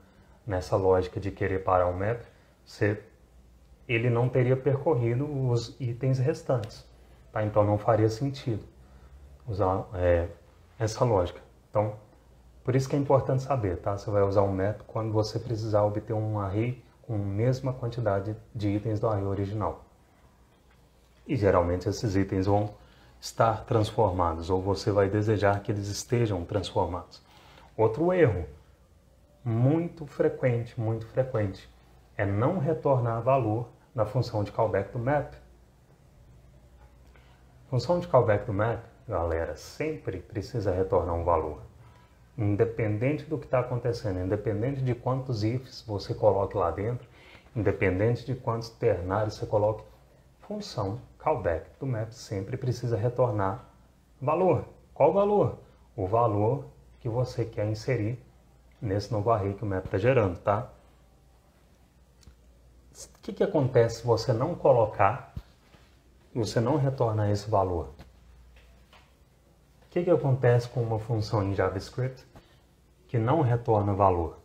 nessa lógica de querer parar o map, ele não teria percorrido os itens restantes. Tá? Então não faria sentido. usar essa lógica. Então, por isso que é importante saber, tá? Você vai usar um método quando você precisar obter um array com a mesma quantidade de itens do array original. E geralmente esses itens vão estar transformados, ou você vai desejar que eles estejam transformados. Outro erro muito frequente, é não retornar valor na função de callback do map. A função de callback do map, galera, sempre precisa retornar um valor. Independente do que está acontecendo, independente de quantos ifs você coloque lá dentro, independente de quantos ternários você coloque, função callback do map sempre precisa retornar valor. Qual valor? O valor que você quer inserir nesse novo array que o map está gerando, tá? O que acontece se você não colocar, você não retornar esse valor? O que acontece com uma função em JavaScript que não retorna valor?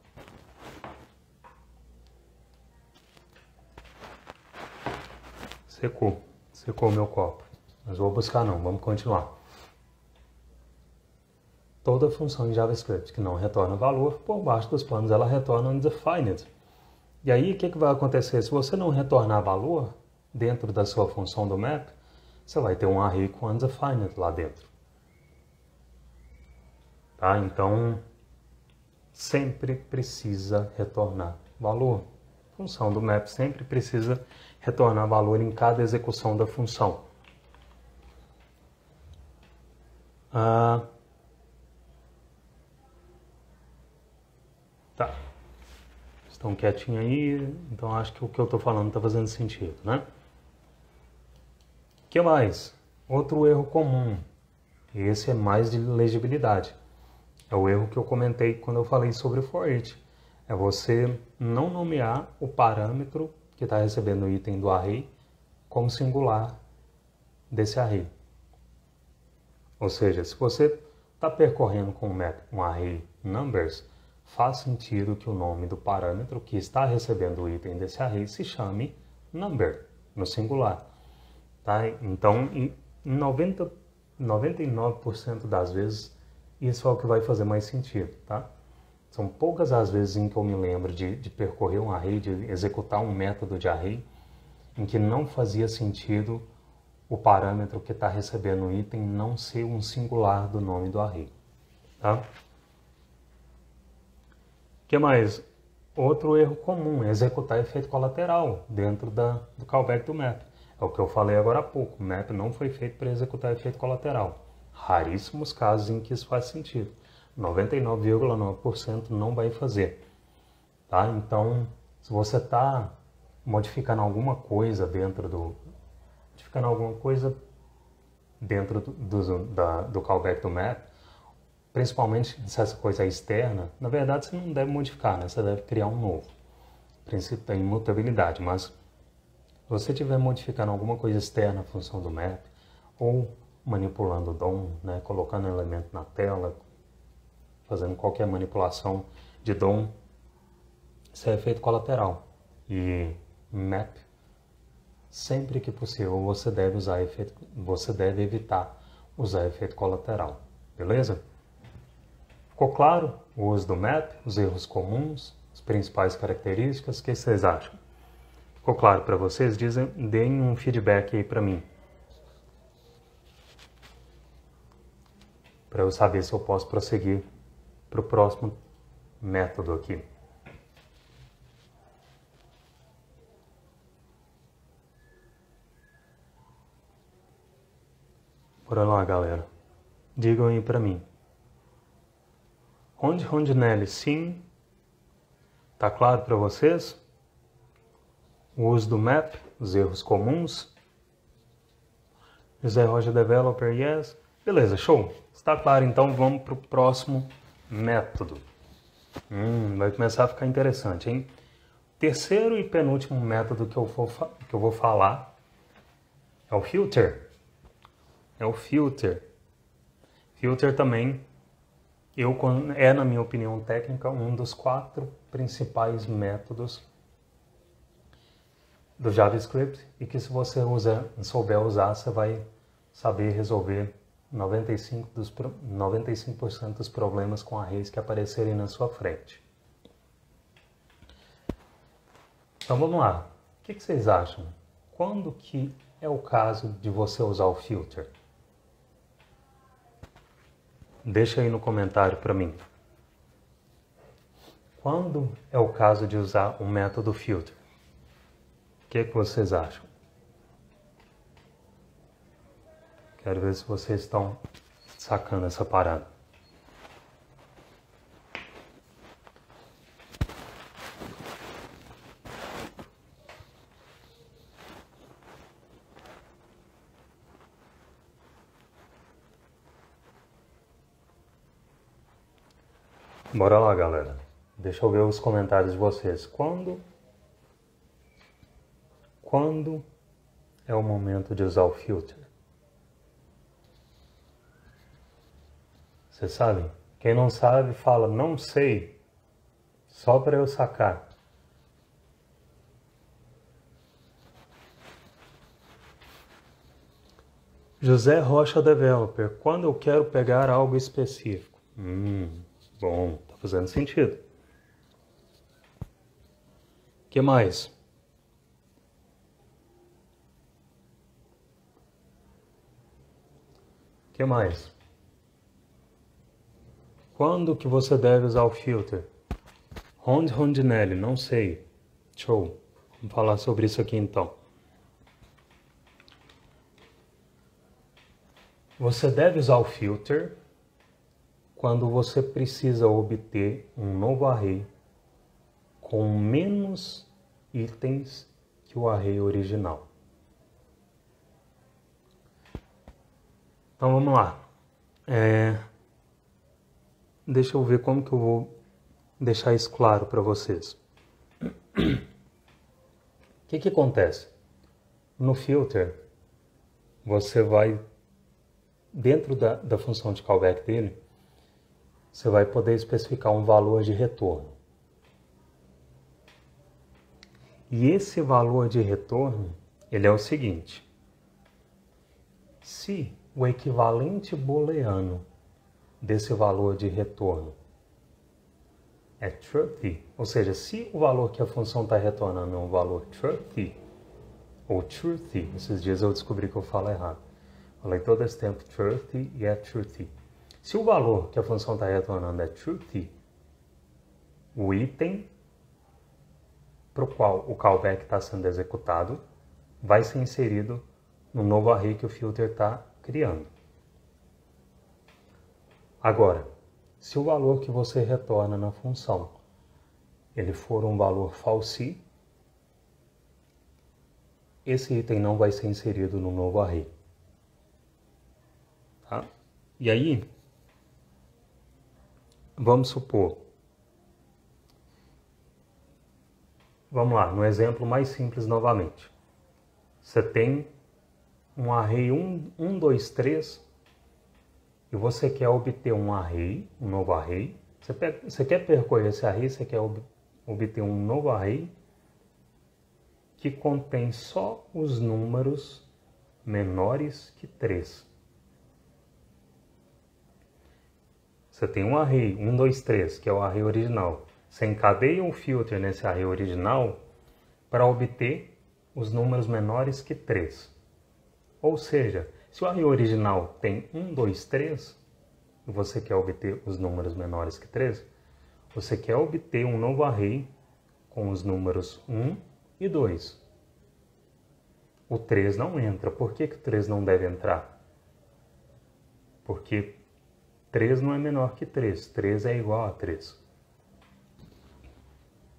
Secou o meu copo. Mas vou buscar não, vamos continuar. Toda função em JavaScript que não retorna valor, por baixo dos panos ela retorna undefined. E aí o que vai acontecer? Se você não retornar valor dentro da sua função do map, você vai ter um array com undefined lá dentro. Tá? Então, sempre precisa retornar valor. A função do map sempre precisa retornar valor em cada execução da função. Tá. Estão quietinhos aí, então acho que o que eu estou falando está fazendo sentido, né? O que mais? Outro erro comum, esse é mais de legibilidade. É o erro que eu comentei quando eu falei sobre o for each. É você não nomear o parâmetro que está recebendo o item do array como singular desse array. Ou seja, se você está percorrendo com um array numbers, faz sentido que o nome do parâmetro que está recebendo o item desse array se chame number, no singular. Tá? Então, em 99% das vezes, isso é o que vai fazer mais sentido. Tá? São poucas as vezes em que eu me lembro de percorrer um array, de executar um método de array, em que não fazia sentido o parâmetro que está recebendo o item não ser um singular do nome do array. Tá? O que mais? Outro erro comum é executar efeito colateral dentro do callback do map. É o que eu falei agora há pouco. O map não foi feito para executar efeito colateral. Raríssimos casos em que isso faz sentido. 99,9% não vai fazer. Tá? Então, se você está modificando alguma coisa dentro do callback do map, principalmente se essa coisa é externa, na verdade você não deve modificar, né? Você deve criar um novo. O princípio da imutabilidade, mas se você estiver modificando alguma coisa externa à função do map, ou manipulando o DOM, né? Colocando um elemento na tela, fazendo qualquer manipulação de DOM, isso é efeito colateral. E map, sempre que possível, você deve evitar usar efeito colateral. Beleza? Ficou claro o uso do map, os erros comuns, as principais características? O que vocês acham? Ficou claro para vocês? Deem um feedback aí para mim. Para eu saber se eu posso prosseguir para o próximo método aqui. Bora lá, galera. Digam aí para mim. Rondinelli, sim. Tá claro para vocês? O uso do map, os erros comuns. José Rocha Developer, yes. Beleza, show. Está claro, então vamos para o próximo método. Vai começar a ficar interessante, hein? Terceiro e penúltimo método que eu vou falar é o filter. Filter também é, na minha opinião técnica, um dos 4 principais métodos do JavaScript e que se você souber usar, você vai saber resolver 95% dos problemas com arrays que aparecerem na sua frente. Então vamos lá. O que vocês acham? Quando que é o caso de você usar o filter? Deixa aí no comentário para mim. Quando é o caso de usar o método filter? O que vocês acham? Quero ver se vocês estão sacando essa parada. Bora lá, galera. Deixa eu ver os comentários de vocês. Quando é o momento de usar o filter? Vocês sabem? Quem não sabe, fala, não sei, só para eu sacar. José Rocha Developer, quando eu quero pegar algo específico? Bom, tá fazendo sentido. O que mais? O que mais? Quando que você deve usar o filter? Rondinelli, não sei. Show. Vamos falar sobre isso aqui então. Você deve usar o filter quando você precisa obter um novo array com menos itens que o array original. Então vamos lá. Deixa eu ver como que eu vou deixar isso claro para vocês. O que acontece? No filter, você vai, dentro da função de callback dele, você vai poder especificar um valor de retorno. E esse valor de retorno, ele é o seguinte. Se o equivalente booleano desse valor de retorno é truthy, ou seja, se o valor que a função está retornando é um valor truthy, ou truthy, esses dias eu descobri que eu falo errado. Falei todo esse tempo truthy e é truthy. Se o valor que a função está retornando é truthy, o item para o qual o callback está sendo executado vai ser inserido no novo array que o filter está criando. Agora, se o valor que você retorna na função ele for um valor false, esse item não vai ser inserido no novo array. Tá? E aí, vamos supor, vamos lá, no exemplo mais simples novamente. Você tem um array 1, 2, 3 e você quer obter um array, um novo array. Você quer percorrer esse array, você quer obter um novo array que contém só os números menores que 3. Você tem um array 1, 2, 3, que é o array original. Você encadeia um filter nesse array original para obter os números menores que 3. Ou seja, se o array original tem 1, 2, 3, e você quer obter os números menores que 3, você quer obter um novo array com os números 1 e 2. O 3 não entra. Por que o 3 não deve entrar? Porque 3 não é menor que 3. 3 é igual a 3.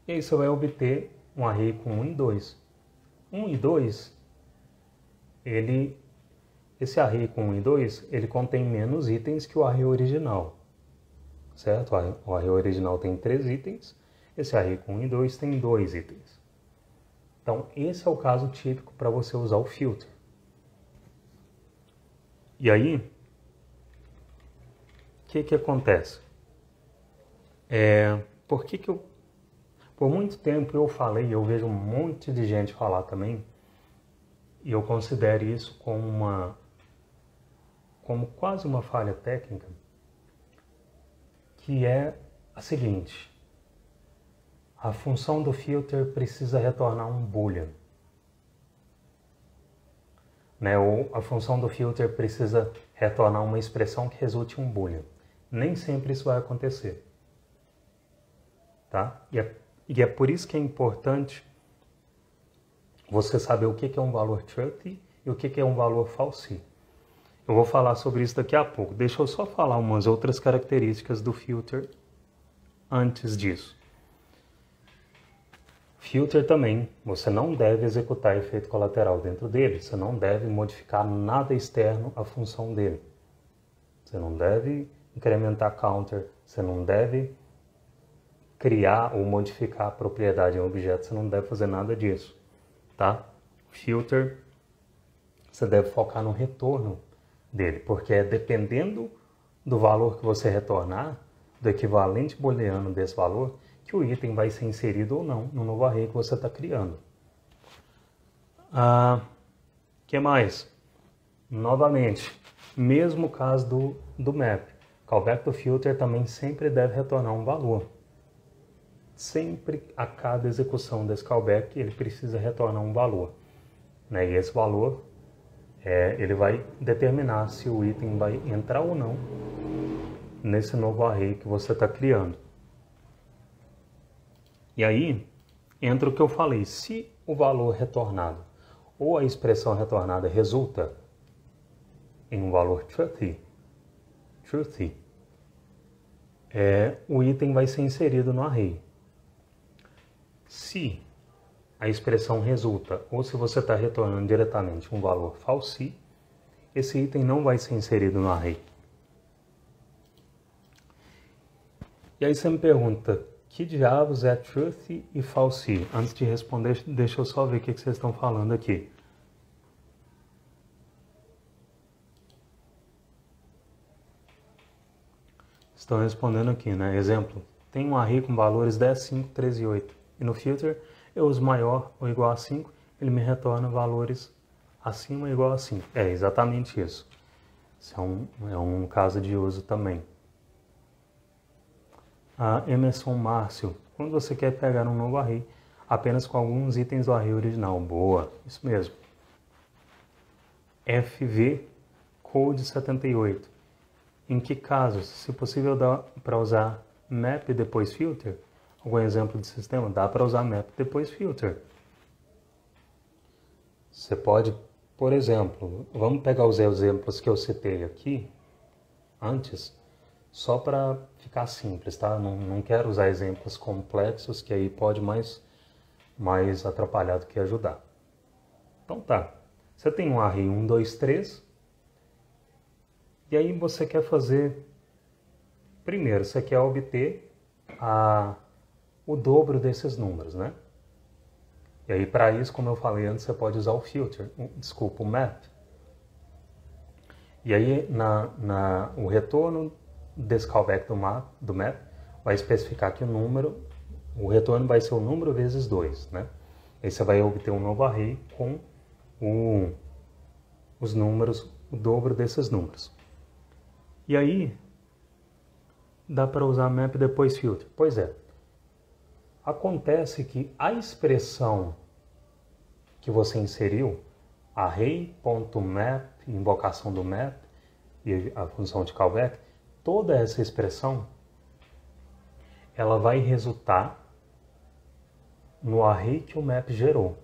E aí você vai obter um array com 1 e 2. 1 e 2, esse array com 1 e 2, ele contém menos itens que o array original. Certo? O array original tem 3 itens, esse array com 1 e 2 tem 2 itens. Então, esse é o caso típico para você usar o filter. E aí, o que acontece? Por muito tempo eu falei, eu vejo um monte de gente falar também, e eu considero isso como como quase uma falha técnica, que é a seguinte: a função do filter precisa retornar um boolean, né? Ou a função do filter precisa retornar uma expressão que resulte em um boolean. Nem sempre isso vai acontecer, tá? E é por isso que é importante você saber o que é um valor truthy e o que é um valor false. Eu vou falar sobre isso daqui a pouco. Deixa eu só falar umas outras características do filter antes disso. Filter também, você não deve executar efeito colateral dentro dele. Você não deve modificar nada externo à função dele. Você não deve incrementar counter. Você não deve criar ou modificar a propriedade em um objeto. Você não deve fazer nada disso, tá? Filter, você deve focar no retorno dele, porque é dependendo do valor que você retornar, do equivalente booleano desse valor, que o item vai ser inserido ou não no novo array que você está criando. Que mais? Novamente, mesmo caso do map, callback do filter também sempre deve retornar um valor. Sempre a cada execução desse callback ele precisa retornar um valor, né? E esse valor ele vai determinar se o item vai entrar ou não nesse novo array que você está criando. E aí entra o que eu falei: se o valor retornado ou a expressão retornada resulta em um valor truthy, o item vai ser inserido no array. Se a expressão resulta, ou se você está retornando diretamente um valor false, esse item não vai ser inserido no array. E aí você me pergunta, que diabos é truthy e false? Antes de responder, deixa eu só ver o que vocês estão falando aqui. Estão respondendo aqui, né? Exemplo, tem um array com valores 10, 5, 13 e 8. E no filter, eu uso maior ou igual a 5, ele me retorna valores acima ou igual a 5. É exatamente isso. Isso é um caso de uso também. Emerson Márcio, quando você quer pegar um novo array, apenas com alguns itens do array original. Boa, isso mesmo. FV Code 78. Em que casos, se possível, dá para usar map depois filter? Algum exemplo de sistema? Dá para usar map depois filter. Você pode, por exemplo, vamos pegar os exemplos que eu citei aqui antes, só para ficar simples, tá? Não quero usar exemplos complexos, que aí pode mais atrapalhar do que ajudar. Então tá, você tem um array 1, 2, 3, e aí você quer fazer, primeiro, você quer obter o dobro desses números, né? E aí para isso, como eu falei antes, você pode usar o filter, o map. E aí o retorno desse callback do map vai especificar que o retorno vai ser o número vezes 2, né? Aí você vai obter um novo array com os números, o dobro desses números. E aí dá para usar map depois filter. Pois é. Acontece que a expressão que você inseriu, array.map, invocação do map e a função de callback, toda essa expressão ela vai resultar no array que o map gerou.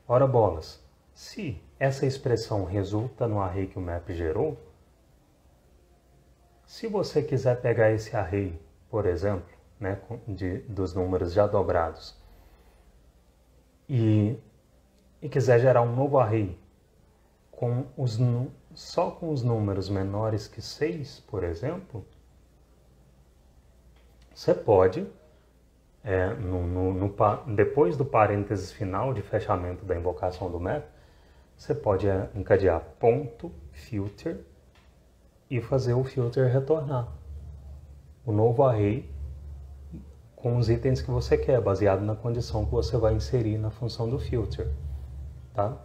Ora bolas, se essa expressão resulta no array que o map gerou, se você quiser pegar esse array, por exemplo, né, dos números já dobrados, e quiser gerar um novo array só com os números menores que 6, por exemplo, você pode, depois do parênteses final de fechamento da invocação do map, você pode encadear ponto filter e fazer o filter retornar o novo array com os itens que você quer, baseado na condição que você vai inserir na função do filter, tá?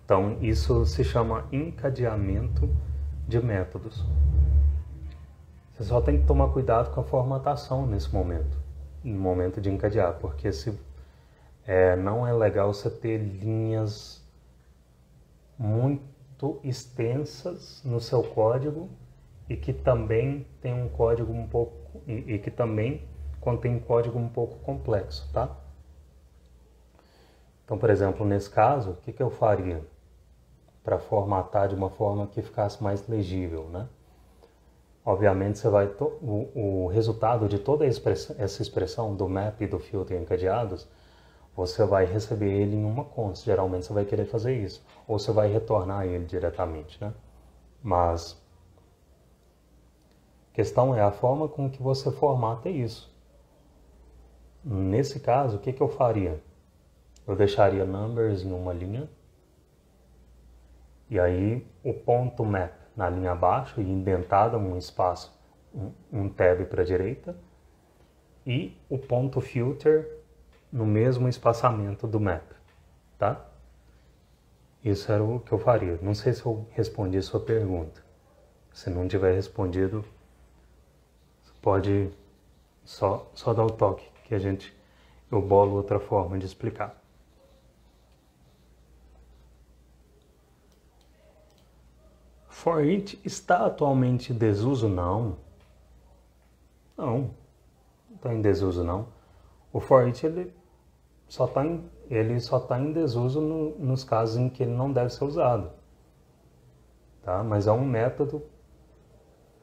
Então, isso se chama encadeamento de métodos. Você só tem que tomar cuidado com a formatação nesse momento, no momento de encadear, porque não é legal você ter linhas muito extensas no seu código e que também tem um código um pouco e que também contém um código um pouco complexo, tá? Então, por exemplo, nesse caso, o que eu faria para formatar de uma forma que ficasse mais legível, né? Obviamente, você vai o resultado de toda essa expressão do map e do filter encadeados, você vai receber ele em uma const. Geralmente, você vai querer fazer isso. Ou você vai retornar ele diretamente, né? Mas a questão é a forma com que você formata isso. Nesse caso, o que eu faria? Eu deixaria numbers em uma linha. E aí, o ponto map na linha abaixo e indentada um espaço, um tab para a direita, e o ponto filter no mesmo espaçamento do map, tá? Isso era o que eu faria. Não sei se eu respondi a sua pergunta. Se não tiver respondido, você pode só dar o toque, que eu bolo outra forma de explicar. For each está atualmente em desuso? Não. Não está em desuso, não. O for each ele só está em desuso nos casos em que ele não deve ser usado. Tá? Mas é um método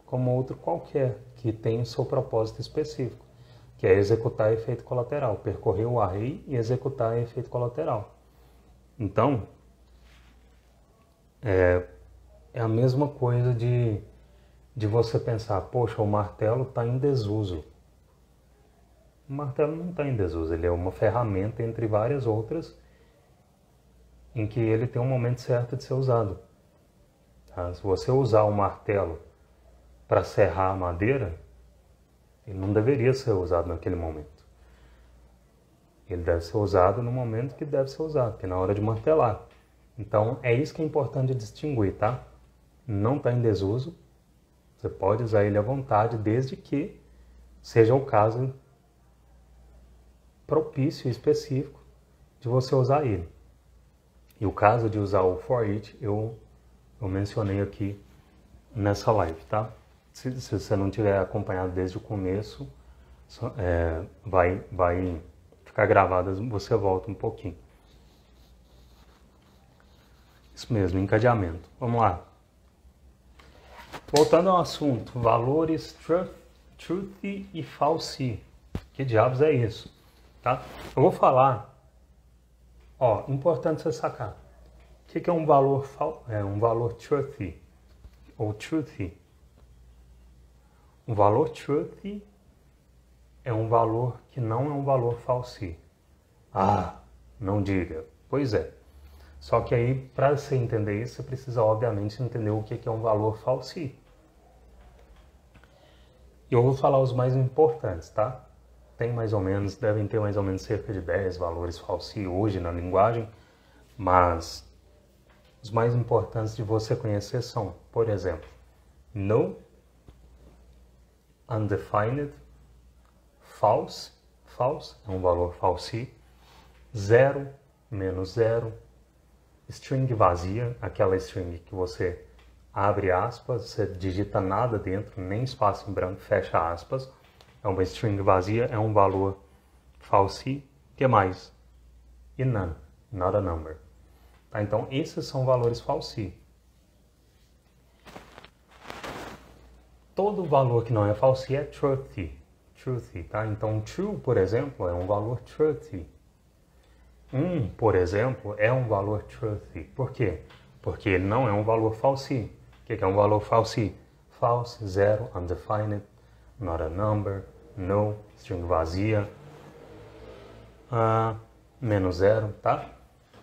como outro qualquer, que tem o seu propósito específico, que é executar efeito colateral, percorrer o array e executar efeito colateral. Então, é a mesma coisa de você pensar, poxa, o martelo está em desuso. O martelo não está em desuso, ele é uma ferramenta entre várias outras em que ele tem um momento certo de ser usado. Tá? Se você usar o martelo para serrar a madeira, ele não deveria ser usado naquele momento. Ele deve ser usado no momento que deve ser usado, que é na hora de martelar. Então, é isso que é importante distinguir, tá? Não está em desuso, você pode usar ele à vontade, desde que seja o caso propício e específico de você usar ele. E o caso de usar o for each, eu mencionei aqui nessa live, tá? Se você não tiver acompanhado desde o começo, vai ficar gravado, você volta um pouquinho. Isso mesmo, encadeamento. Vamos lá. Voltando ao assunto, valores truthy e falsy. Que diabos é isso? Tá? Eu vou falar, importante você sacar. O que é um valor truthy ou truthy? Um valor truthy é um valor que não é um valor falsy. Ah, não diga. Pois é. Só que aí, para você entender isso, você precisa, obviamente, entender o que é um valor falsy. E eu vou falar os mais importantes, tá? Devem ter mais ou menos cerca de 10 valores falsy hoje na linguagem, mas os mais importantes de você conhecer são, por exemplo, no, undefined, false é um valor falsy, zero, menos zero, string vazia, aquela string que você abre aspas, você digita nada dentro, nem espaço em branco, fecha aspas, é uma string vazia, é um valor falsy. O que mais? E none, not a number. Tá? Então, esses são valores falsy. Todo valor que não é falsy é truthy. Tá? Então, true, por exemplo, é um valor truthy. Por exemplo, é um valor truthy. Por quê? Porque ele não é um valor falsy. O que é um valor falsy? False, zero, undefined, not a number, no, string vazia, menos zero, tá?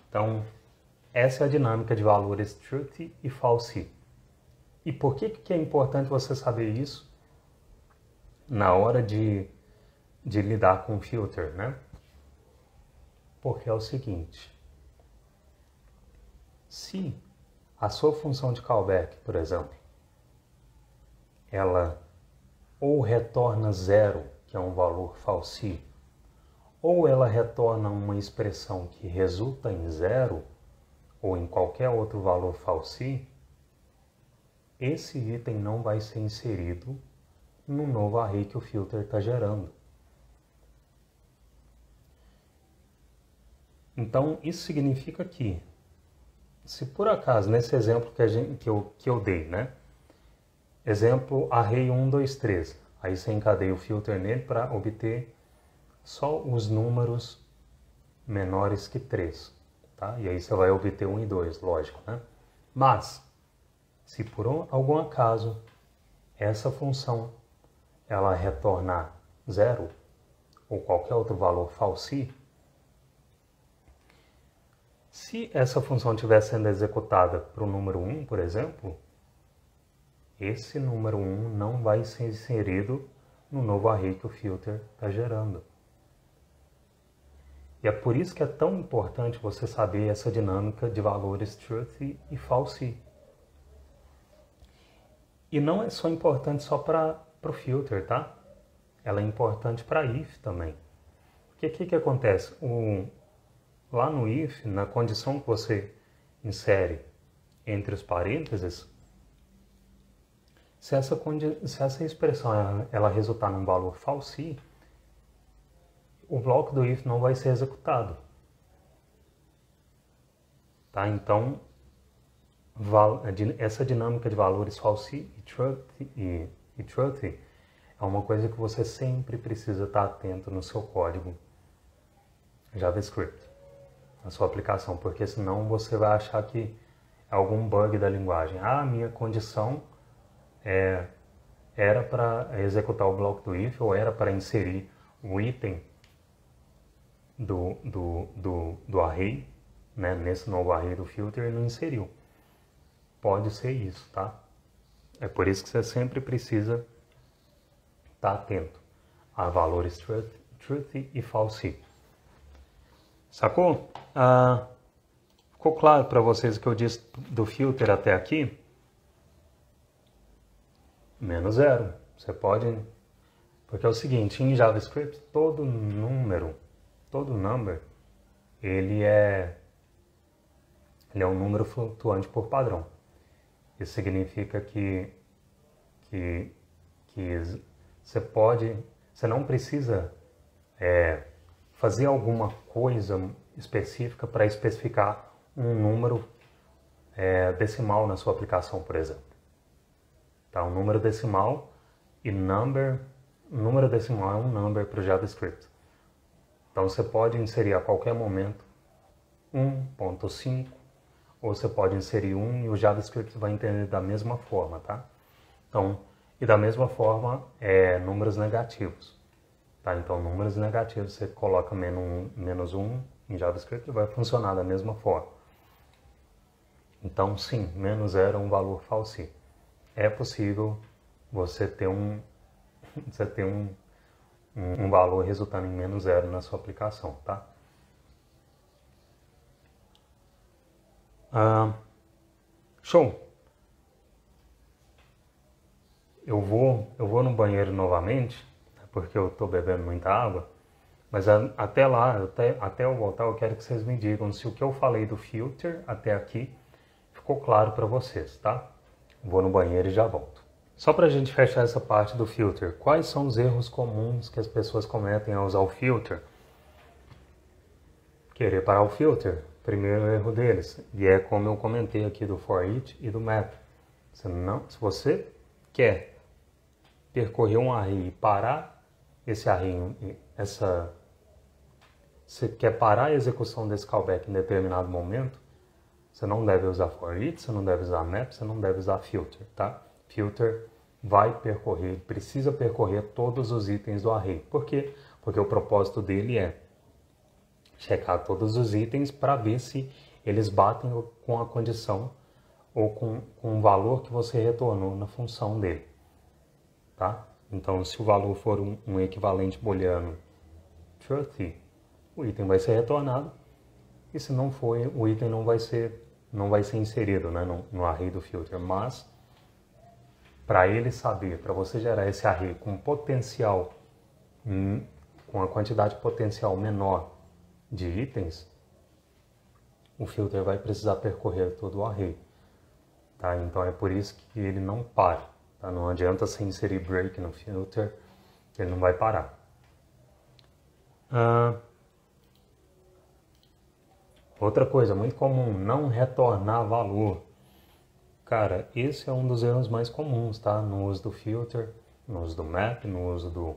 Então, essa é a dinâmica de valores truthy e falsy. E por que é importante você saber isso na hora de lidar com o filter, né? Porque é o seguinte, Se a sua função de callback, por exemplo, ela ou retorna zero, que é um valor falsi, ou ela retorna uma expressão que resulta em zero, ou em qualquer outro valor falsi, esse item não vai ser inserido no novo array que o filter está gerando. Então, isso significa que, se por acaso, nesse exemplo que eu dei, né? Exemplo, array 1, 2, 3. Aí você encadeia o filter nele para obter só os números menores que 3. Tá? E aí você vai obter 1 e 2, lógico, né? Mas, se por algum acaso essa função ela retornar 0 ou qualquer outro valor falsi, se essa função estiver sendo executada para o número 1, por exemplo, esse número 1 não vai ser inserido no novo array que o filter está gerando. E é por isso que é tão importante você saber essa dinâmica de valores truth e false. E não é só importante só para o filter, tá? Ela é importante para if também. Porque o que acontece? Lá no if, na condição que você insere entre os parênteses, se essa expressão ela resultar num valor falsi, o bloco do if não vai ser executado. Tá? Então, essa dinâmica de valores falsi e truth é uma coisa que você sempre precisa estar atento no seu código JavaScript, na sua aplicação, porque senão você vai achar que é algum bug da linguagem. Minha condição era para executar o bloco do if, ou era para inserir o item do array, né, nesse novo array do filter, e não inseriu. Pode ser isso, tá? É por isso que você sempre precisa estar atento a valores truth e false. Sacou? Ficou claro para vocês o que eu disse do filter até aqui? Menos zero. Você pode... Porque é o seguinte, em JavaScript, todo number, ele é um número flutuante por padrão. Isso significa que você não precisa fazer alguma coisa específica para especificar um número decimal na sua aplicação, por exemplo. Tá? Um número decimal e número decimal é um number para o JavaScript. Então você pode inserir a qualquer momento 1.5, ou você pode inserir 1 e o JavaScript vai entender da mesma forma, tá? Então, e da mesma forma, números negativos. Tá? Então, números negativos, você coloca menos 1 em JavaScript e vai funcionar da mesma forma. Então, sim, menos 0 é um valor falsi. É possível você ter um valor resultando em menos 0 na sua aplicação, tá? Show! Eu vou no banheiro novamente, porque eu estou bebendo muita água, mas até lá, até eu voltar, eu quero que vocês me digam se o que eu falei do filter até aqui ficou claro para vocês, tá? Vou no banheiro e já volto. Só para a gente fechar essa parte do filter, quais são os erros comuns que as pessoas cometem ao usar o filter? Querer parar o filter, primeiro erro deles, e é como eu comentei aqui do for each e do map. Se você quer percorrer um array e parar esse array, você quer parar a execução desse callback em determinado momento, você não deve usar for each, você não deve usar map, você não deve usar filter, tá? Filter precisa percorrer todos os itens do array. Por quê? Porque o propósito dele é checar todos os itens para ver se eles batem com a condição ou com o valor que você retornou na função dele. Tá? Então, se o valor for um equivalente booleano truthy, o item vai ser retornado. E se não for, o item não vai ser não vai ser inserido, né, no array do filter, mas para ele saber, para você gerar esse array com potencial, com a quantidade potencial menor de itens, o filter vai precisar percorrer todo o array. Tá? Então é por isso que ele não para. Tá? Não adianta você inserir break no filter, ele não vai parar. Outra coisa muito comum, não retornar valor. Cara, esse é um dos erros mais comuns, tá? No uso do filter, no uso do map, no uso do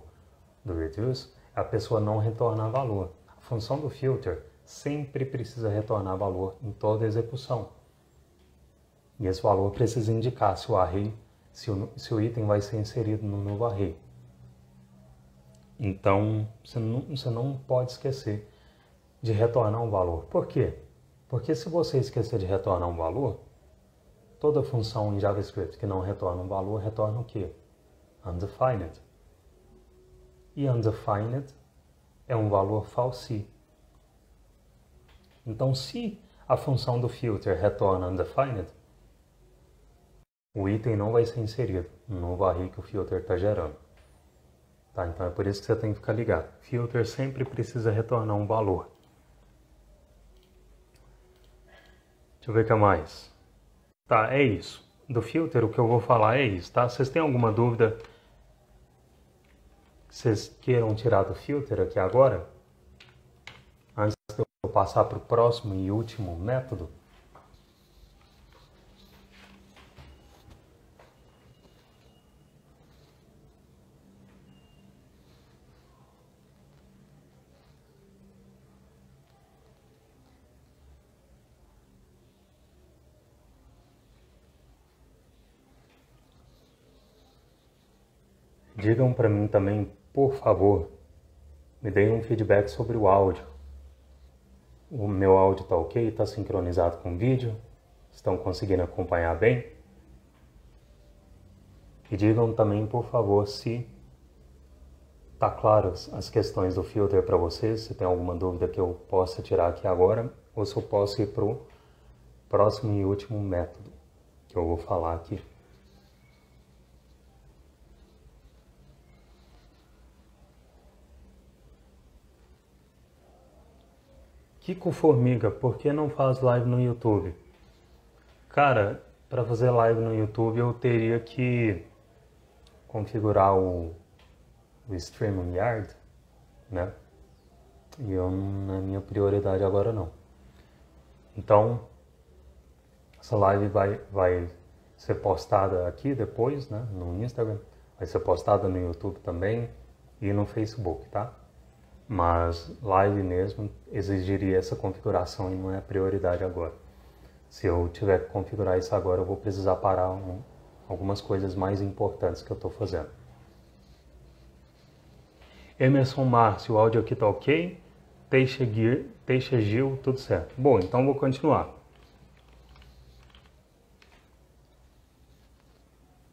reduce, a pessoa não retornar valor. A função do filter sempre precisa retornar valor em toda execução. E esse valor precisa indicar se o array, se o item vai ser inserido no novo array. Então, você não pode esquecer de retornar um valor. Por quê? Porque se você esquecer de retornar um valor, toda função em JavaScript que não retorna um valor, retorna o quê? Undefined. E undefined é um valor false. Então, se a função do filter retorna undefined, o item não vai ser inserido no novo array que o filter está gerando. Tá? Então é por isso que você tem que ficar ligado. Filter sempre precisa retornar um valor. Deixa eu ver o que mais. Tá, é isso. Do filter o que eu vou falar é isso, tá? Vocês têm alguma dúvida que vocês queiram tirar do filter aqui agora? Antes de eu passar para o próximo e último método? Digam para mim também, por favor, me deem um feedback sobre o áudio. O meu áudio está ok? Está sincronizado com o vídeo? Estão conseguindo acompanhar bem? E digam também, por favor, se tá claro as questões do filter para vocês, se tem alguma dúvida que eu possa tirar aqui agora, ou se eu posso ir para o próximo e último método que eu vou falar aqui. Kiko Formiga, por que não faz live no YouTube? Cara, para fazer live no YouTube eu teria que configurar o StreamYard, né? E não é minha prioridade agora não. Então, essa live vai ser postada aqui depois, né? No Instagram, vai ser postada no YouTube também e no Facebook, tá? Mas live mesmo exigiria essa configuração e não é prioridade agora. Se eu tiver que configurar isso agora, eu vou precisar parar algumas coisas mais importantes que eu estou fazendo. Emerson Márcio, o áudio aqui tá ok? Teixa Gil, tudo certo. Bom, então vou continuar.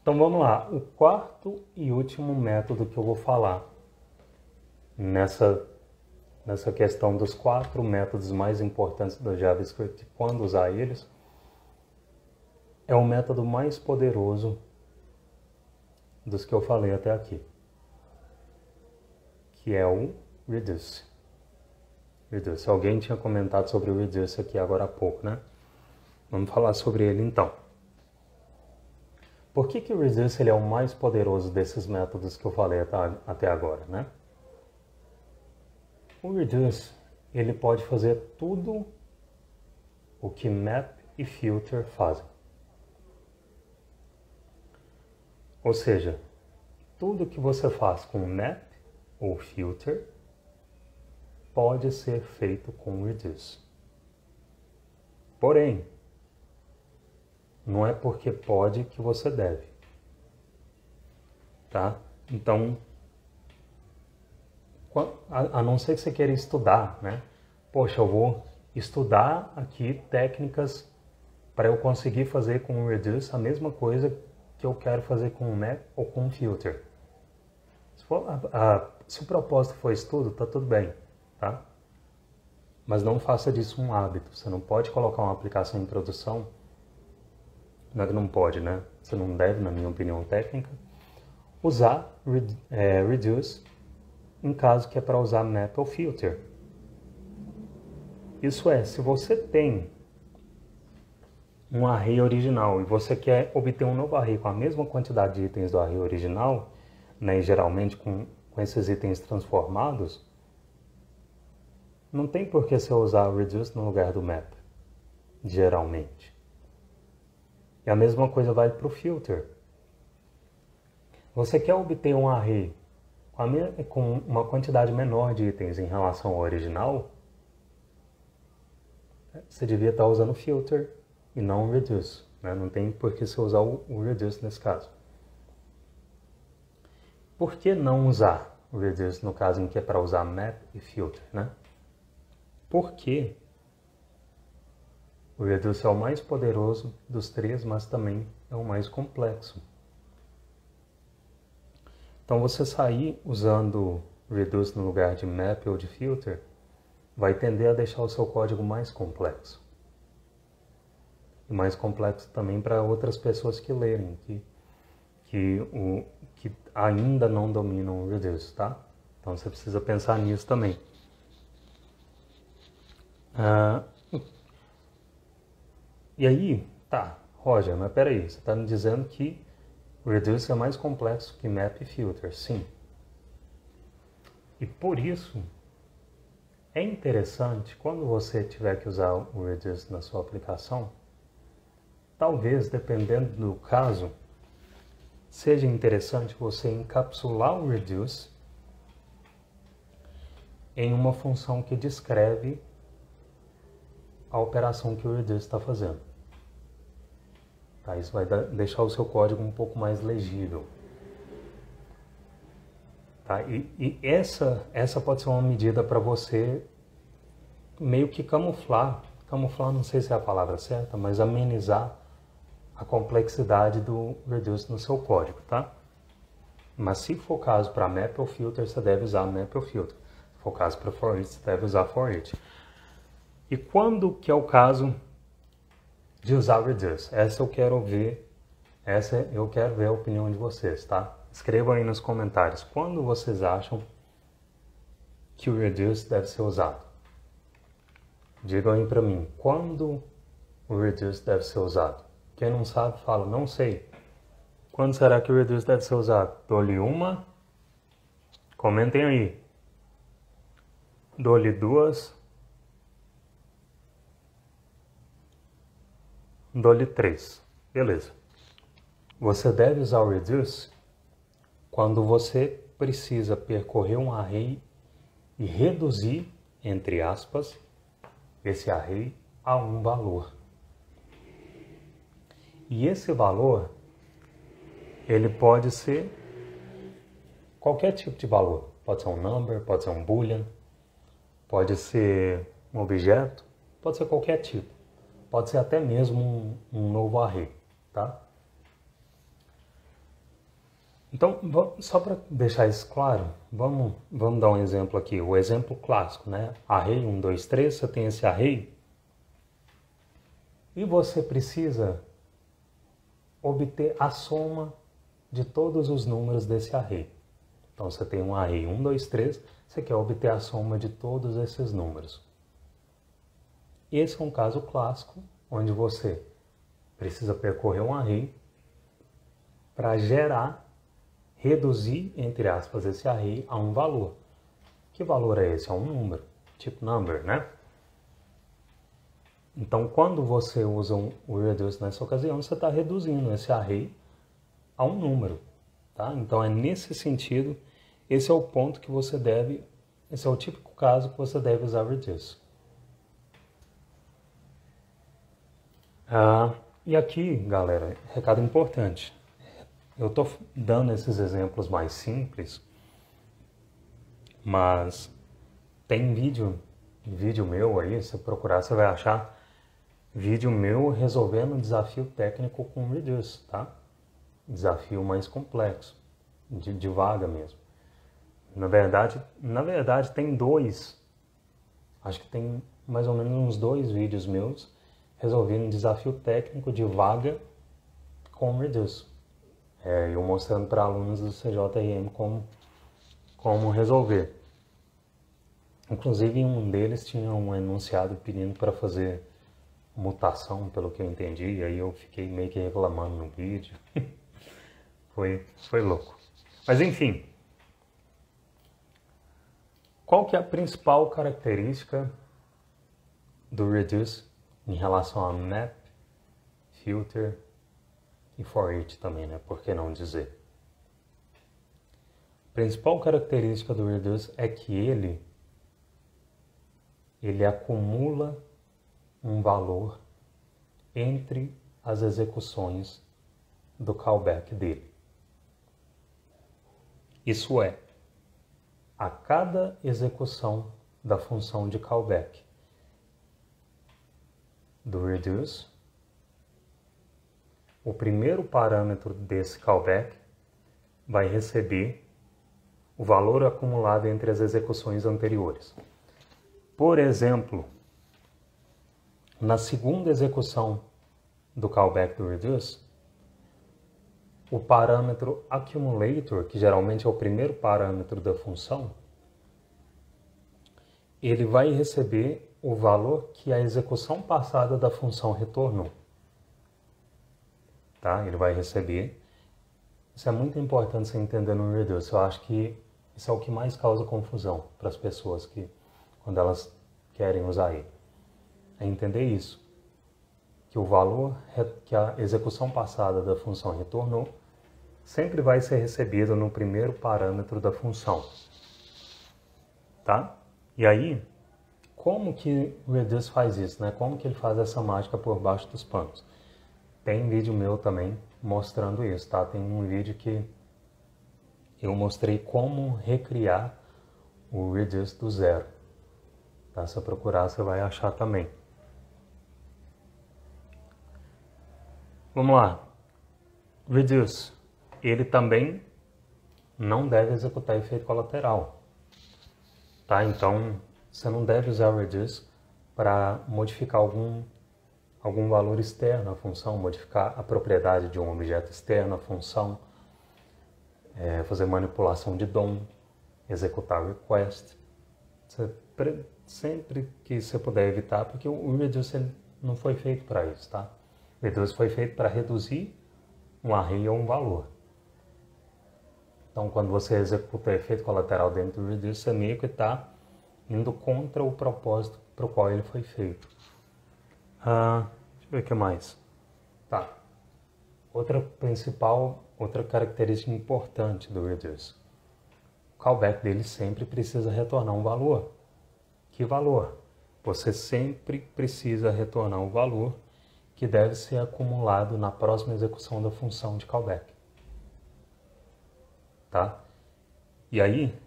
Então vamos lá. O quarto e último método que eu vou falar nessa questão dos 4 métodos mais importantes do JavaScript, quando usar eles, é o método mais poderoso dos que eu falei até aqui, que é o reduce. Reduce. Alguém tinha comentado sobre o reduce aqui agora há pouco, né? Vamos falar sobre ele então. Por que o reduce ele é o mais poderoso desses métodos que eu falei até agora, né? O reduce, ele pode fazer tudo o que map e filter fazem. Ou seja, tudo que você faz com map ou filter pode ser feito com reduce. Porém, não é porque pode que você deve. Tá? Então, a não ser que você queira estudar, né? Poxa, eu vou estudar aqui técnicas para eu conseguir fazer com o reduce a mesma coisa que eu quero fazer com o map ou com o filter. Se o propósito for estudo, tá tudo bem, tá? Mas não faça disso um hábito. Você não pode colocar uma aplicação em produção. Não é que não pode, né? Você não deve, na minha opinião técnica, usar reduce em caso que é para usar map ou filter. Isso é, se você tem um array original e você quer obter um novo array com a mesma quantidade de itens do array original, né, e geralmente com esses itens transformados, não tem por que você usar o reduce no lugar do map, geralmente. E a mesma coisa vai para o filter. Você quer obter um array com uma quantidade menor de itens em relação ao original, você devia estar usando filter e não reduce, né? Não tem por que você usar o reduce nesse caso. Por que não usar o reduce no caso em que é para usar map e filter, né? Porque o reduce é o mais poderoso dos três, mas também é o mais complexo. Então você sair usando reduce no lugar de map ou de filter vai tender a deixar o seu código mais complexo. E mais complexo também para outras pessoas que lerem, que ainda não dominam o reduce, tá? Então você precisa pensar nisso também. E aí, tá, Roger, mas peraí, você está me dizendo que o reduce é mais complexo que map e filter, sim. E por isso, é interessante, quando você tiver que usar o reduce na sua aplicação, talvez, dependendo do caso, seja interessante você encapsular o reduce em uma função que descreve a operação que o reduce está fazendo. Tá, isso vai deixar o seu código um pouco mais legível. Tá, e essa pode ser uma medida para você meio que camuflar não sei se é a palavra certa, mas amenizar a complexidade do reduce no seu código, tá? Mas se for caso para map ou filter, você deve usar map ou filter. Se for caso para for each, você deve usar for each. E quando que é o caso de usar o reduce? Essa eu quero ver a opinião de vocês, tá? Escrevam aí nos comentários quando vocês acham que o reduce deve ser usado. Digam aí para mim, quando o reduce deve ser usado? Quem não sabe, fala, não sei. Quando será que o reduce deve ser usado? Dou-lhe uma. Comentem aí. Dou-lhe duas. Dou-lhe três. Beleza. Você deve usar o reduce quando você precisa percorrer um array e reduzir, entre aspas, esse array a um valor. E esse valor, ele pode ser qualquer tipo de valor. Pode ser um number, pode ser um boolean, pode ser um objeto, pode ser qualquer tipo. Pode ser até mesmo um novo array, tá? Então, só para deixar isso claro, vamos dar um exemplo aqui. O exemplo clássico, né? Array 1, 2, 3, você tem esse array e você precisa obter a soma de todos os números desse array. Então, você tem um array 1, 2, 3, você quer obter a soma de todos esses números. Esse é um caso clássico, onde você precisa percorrer um array para reduzir, entre aspas, esse array a um valor. Que valor é esse? É um número, tipo number, né? Então, quando você usa o reduce nessa ocasião, você está reduzindo esse array a um número, tá? Então, é nesse sentido, esse é o ponto que você deve, esse é o típico caso que você deve usar reduce. E aqui, galera, recado importante. Eu estou dando esses exemplos mais simples, mas tem vídeo meu aí, se procurar você vai achar vídeo meu resolvendo um desafio técnico com reduce, tá? Desafio mais complexo, de vaga mesmo. Na verdade tem dois, acho que tem mais ou menos uns 2 vídeos meus resolvendo um desafio técnico de vaga com Reduce. Eu mostrando para alunos do CJRM como resolver. Inclusive, um deles tinha um enunciado pedindo para fazer mutação, pelo que eu entendi, e aí eu fiquei meio que reclamando no vídeo. Foi louco. Mas enfim, qual que é a principal característica do Reduce em relação a Map, Filter e For Each também, né? Por que não dizer? A principal característica do Reduce é que ele acumula um valor entre as execuções do callback dele. Isso é, a cada execução da função de callback do Reduce, o primeiro parâmetro desse callback vai receber o valor acumulado entre as execuções anteriores. Por exemplo, na segunda execução do callback do Reduce, o parâmetro accumulator, que geralmente é o primeiro parâmetro da função, ele vai receber o valor que a execução passada da função retornou. Tá? Ele vai receber. Isso é muito importante você entender no Reduce. Eu acho que isso é o que mais causa confusão para as pessoas quando elas querem usar ele. É entender isso. Que o valor que a execução passada da função retornou sempre vai ser recebido no primeiro parâmetro da função. Tá? E aí, como que o Reduce faz isso, né? Como que ele faz essa mágica por baixo dos panos? Tem vídeo meu também mostrando isso, tá? Tem um vídeo que eu mostrei como recriar o Reduce do zero. Tá? Se eu procurar, você vai achar também. Vamos lá. Reduce. Ele também não deve executar efeito colateral. Tá? Então, você não deve usar o Reduce para modificar algum valor externo à função, modificar a propriedade de um objeto externo à função, fazer manipulação de DOM, executar request. Sempre que você puder evitar, porque o Reduce ele não foi feito para isso, tá? O Reduce foi feito para reduzir um array a um valor. Então, quando você executa efeito colateral dentro do Reduce, você meio que está indo contra o propósito para o qual ele foi feito. Deixa eu ver o que mais. Tá. Outra característica importante do Reduce. O callback dele sempre precisa retornar um valor. Que valor? Você sempre precisa retornar um valor que deve ser acumulado na próxima execução da função de callback. Tá? E aí,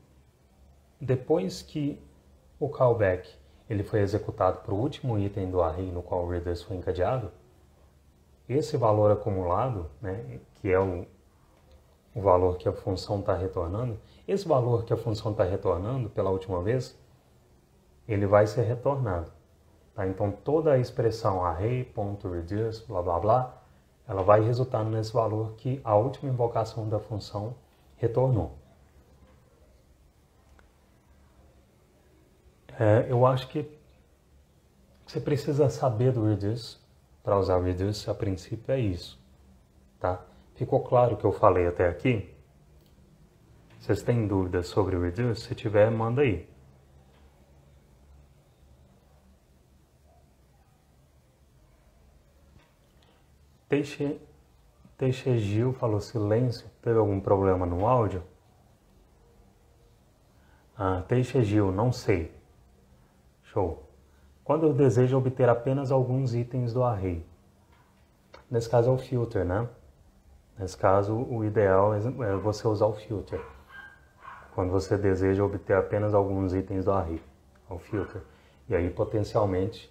depois que o callback ele foi executado para o último item do array no qual o Reduce foi encadeado, esse valor acumulado, né, que é o valor que a função está retornando, esse valor que a função está retornando pela última vez, ele vai ser retornado. Tá? Então, toda a expressão array.reduce, blá blá blá, ela vai resultar nesse valor que a última invocação da função retornou. Eu acho que você precisa saber do Reduce. Para usar o Reduce, a princípio é isso. Tá? Ficou claro o que eu falei até aqui? Vocês têm dúvidas sobre o Reduce? Se tiver, manda aí. Teixe Gil falou silêncio. Teve algum problema no áudio? Teixe Gil, não sei. Show. Quando eu desejo obter apenas alguns itens do array. Nesse caso é o filter, né? Nesse caso, o ideal é você usar o filter. Quando você deseja obter apenas alguns itens do array. É o filter. E aí, potencialmente,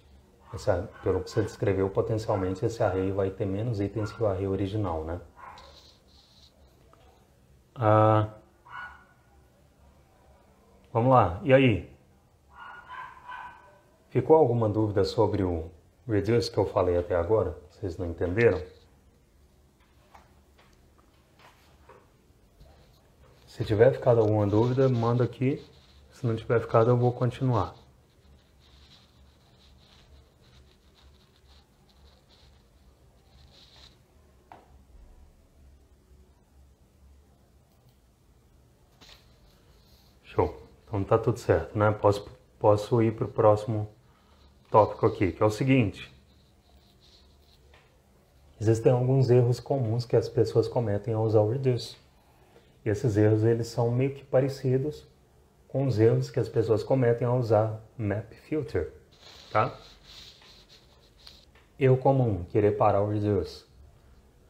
pelo que você descreveu, potencialmente esse array vai ter menos itens que o array original, né? Vamos lá. E aí? Ficou alguma dúvida sobre o reduce que eu falei até agora? Vocês não entenderam? Se tiver ficado alguma dúvida, manda aqui. Se não tiver ficado, eu vou continuar. Show. Então tá tudo certo, né? Posso ir para o próximo tópico aqui, que é o seguinte. Existem alguns erros comuns que as pessoas cometem ao usar o reduce. E esses erros, eles são meio que parecidos com os erros que as pessoas cometem ao usar map filter, tá? Erro comum, querer parar o reduce.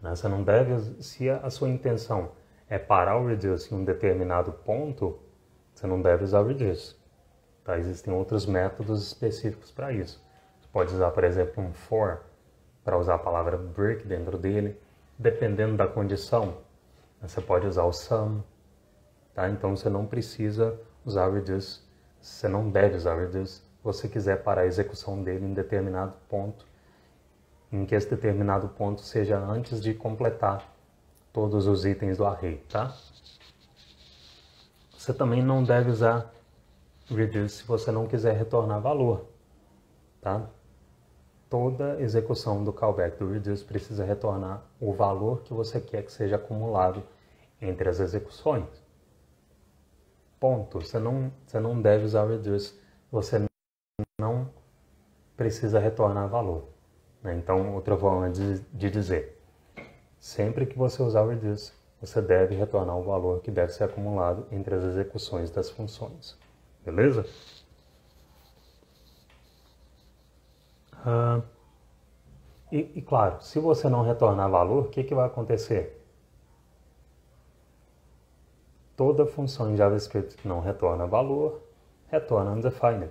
Você não deve, se a sua intenção é parar o reduce em um determinado ponto, você não deve usar o reduce. Tá? Existem outros métodos específicos para isso. Você pode usar, por exemplo, um for, para usar a palavra break dentro dele, dependendo da condição. Você pode usar o sum, tá? Então você não precisa usar o reduce, você não deve usar o reduce, se você quiser parar a execução dele em determinado ponto, em que esse determinado ponto seja antes de completar todos os itens do array, tá? Você também não deve usar reduce se você não quiser retornar valor, tá? Toda execução do callback do reduce precisa retornar o valor que você quer que seja acumulado entre as execuções. Ponto. Você não deve usar o reduce, você não precisa retornar valor. Né? Então, outra forma de dizer, sempre que você usar o reduce, você deve retornar o valor que deve ser acumulado entre as execuções das funções. Beleza? E claro, se você não retornar valor, o que vai acontecer? Toda função em JavaScript que não retorna valor, retorna undefined.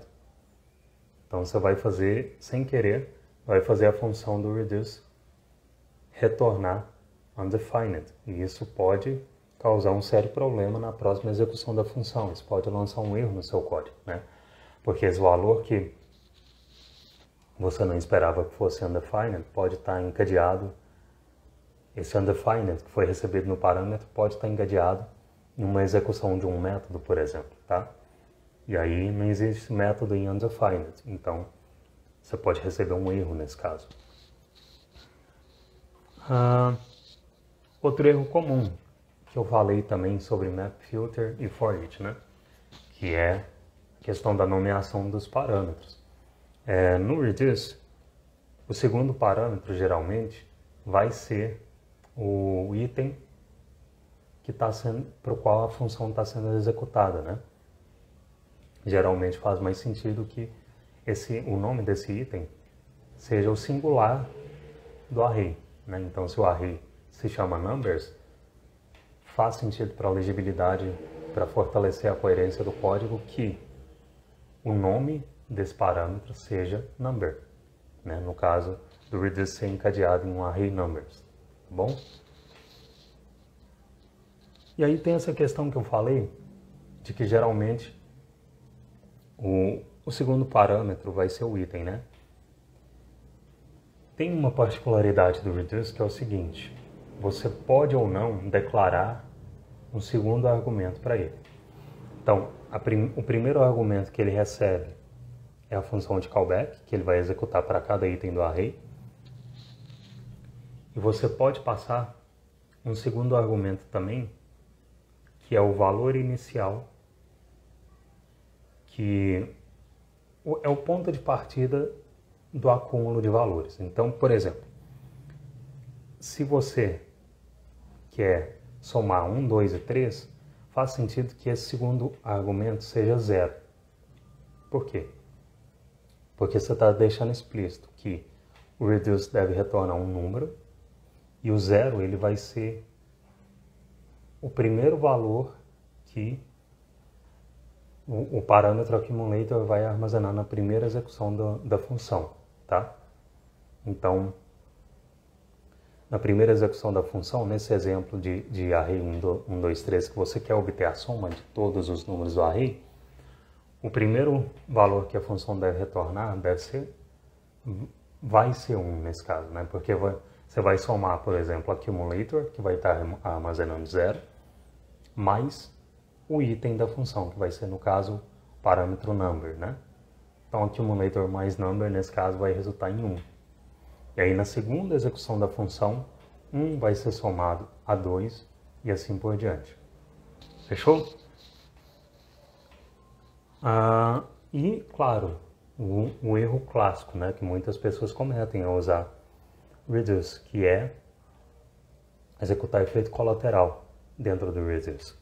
Então você vai fazer, sem querer, vai fazer a função do reduce retornar undefined. E isso pode causar um sério problema na próxima execução da função. Isso pode lançar um erro no seu código, né? Porque esse valor que você não esperava que fosse undefined pode estar encadeado. Esse undefined que foi recebido no parâmetro pode estar encadeado em uma execução de um método, por exemplo, tá? E aí não existe método em undefined, então você pode receber um erro nesse caso. Outro erro comum que eu falei também sobre map filter e for each, né? Que é a questão da nomeação dos parâmetros. No reduce, o segundo parâmetro geralmente vai ser o item que para o qual a função está sendo executada, né? Geralmente faz mais sentido que o nome desse item seja o singular do array, né? Então, se o array se chama numbers, faz sentido para a legibilidade, para fortalecer a coerência do código, que o nome desse parâmetro seja number, né? No caso do reduce ser encadeado em um array numbers, tá bom? E aí tem essa questão que eu falei, de que geralmente o segundo parâmetro vai ser o item, né? Tem uma particularidade do reduce que é o seguinte, você pode ou não declarar um segundo argumento para ele. Então, o primeiro argumento que ele recebe é a função de callback, que ele vai executar para cada item do array. E você pode passar um segundo argumento também, que é o valor inicial, que é o ponto de partida do acúmulo de valores. Então, por exemplo, se você quer somar 1, 2 e 3, faz sentido que esse segundo argumento seja 0. Por quê? Porque você está deixando explícito que o reduce deve retornar um número e o 0 ele vai ser o primeiro valor que o parâmetro accumulator vai armazenar na primeira execução da função, tá? Então, na primeira execução da função, nesse exemplo de array 1, 2, 3, que você quer obter a soma de todos os números do array, o primeiro valor que a função deve retornar vai ser 1 nesse caso, né? Porque você vai somar, por exemplo, o accumulator, que vai estar armazenando 0, mais o item da função, que vai ser, no caso, o parâmetro number, né? Então, accumulator mais number, nesse caso, vai resultar em 1. E aí, na segunda execução da função, 1 vai ser somado a 2 e assim por diante. Fechou? E, claro, o erro clássico, né, que muitas pessoas cometem é usar reduce, que é executar efeito colateral dentro do reduce.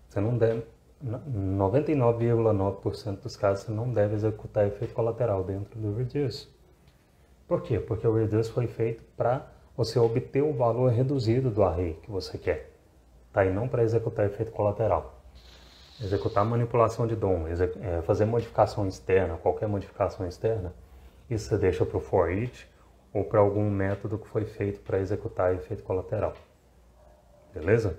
Você não deve, 99,9% dos casos, você não deve executar efeito colateral dentro do reduce. Por quê? Porque o reduce foi feito para você obter o valor reduzido do array que você quer, tá? E não para executar efeito colateral. Executar manipulação de DOM, fazer modificação externa, qualquer modificação externa, isso você deixa para o for each ou para algum método que foi feito para executar efeito colateral. Beleza?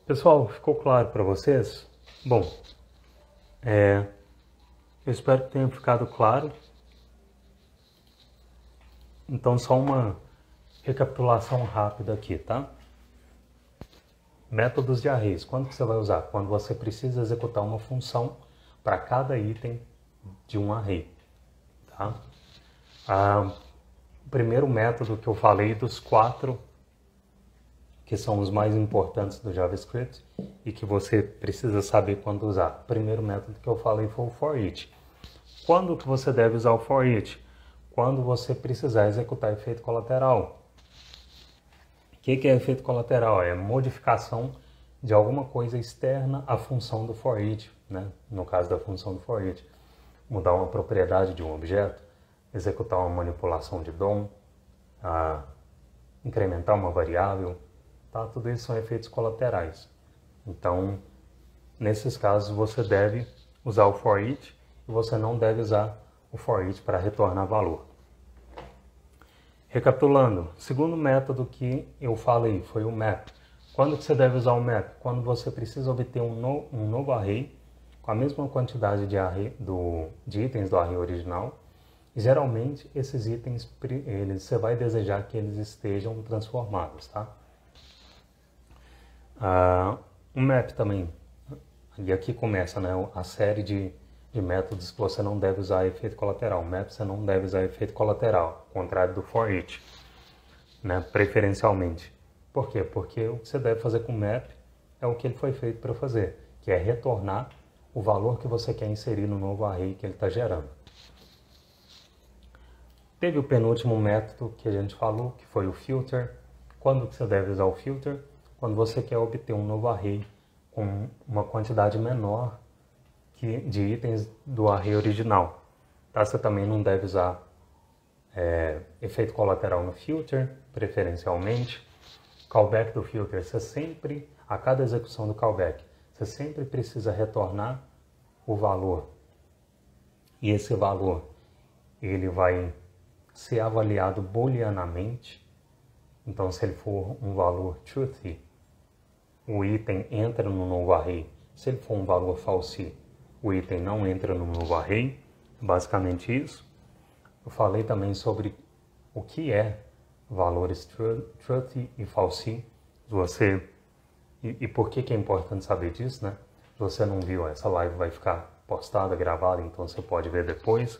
Pessoal, ficou claro para vocês? Bom, eu espero que tenha ficado claro. Então, só uma recapitulação rápida aqui, tá? Métodos de arrays. Quando que você vai usar? Quando você precisa executar uma função para cada item de um array, tá? O primeiro método que eu falei dos 4, que são os mais importantes do JavaScript e que você precisa saber quando usar. O primeiro método que eu falei foi o for each. Quando que você deve usar o for each? Quando você precisar executar efeito colateral. O que é efeito colateral? É modificação de alguma coisa externa à função do for each, né? No caso da função do for each. Mudar uma propriedade de um objeto, executar uma manipulação de DOM, incrementar uma variável, tá? Tudo isso são efeitos colaterais. Então, nesses casos, você deve usar o for each e você não deve usar o for each para retornar valor. Recapitulando, o segundo método que eu falei foi o map. Quando que você deve usar o map? Quando você precisa obter um novo array com a mesma quantidade de itens do array original. E, geralmente, esses itens você vai desejar que eles estejam transformados, tá? O map também, e aqui começa, né, a série de métodos que você não deve usar efeito colateral. Map você não deve usar efeito colateral, ao contrário do for each, né, preferencialmente. Por quê? Porque o que você deve fazer com o map é o que ele foi feito para fazer, que é retornar o valor que você quer inserir no novo array que ele está gerando. Teve o penúltimo método que a gente falou, que foi o filter. Quando que você deve usar o filter? Quando você quer obter um novo array com uma quantidade menor de itens do array original. Tá? Você também não deve usar efeito colateral no filter, preferencialmente. Callback do filter, você sempre, a cada execução do callback, você sempre precisa retornar o valor. E esse valor, ele vai ser avaliado booleanamente. Então, se ele for um valor truthy, o item entra no novo array. Se ele for um valor false, o item não entra no novo array. Basicamente isso. Eu falei também sobre o que é valores truthy e false. E por que é importante saber disso, né? Se você não viu, essa live vai ficar postada, gravada, então você pode ver depois.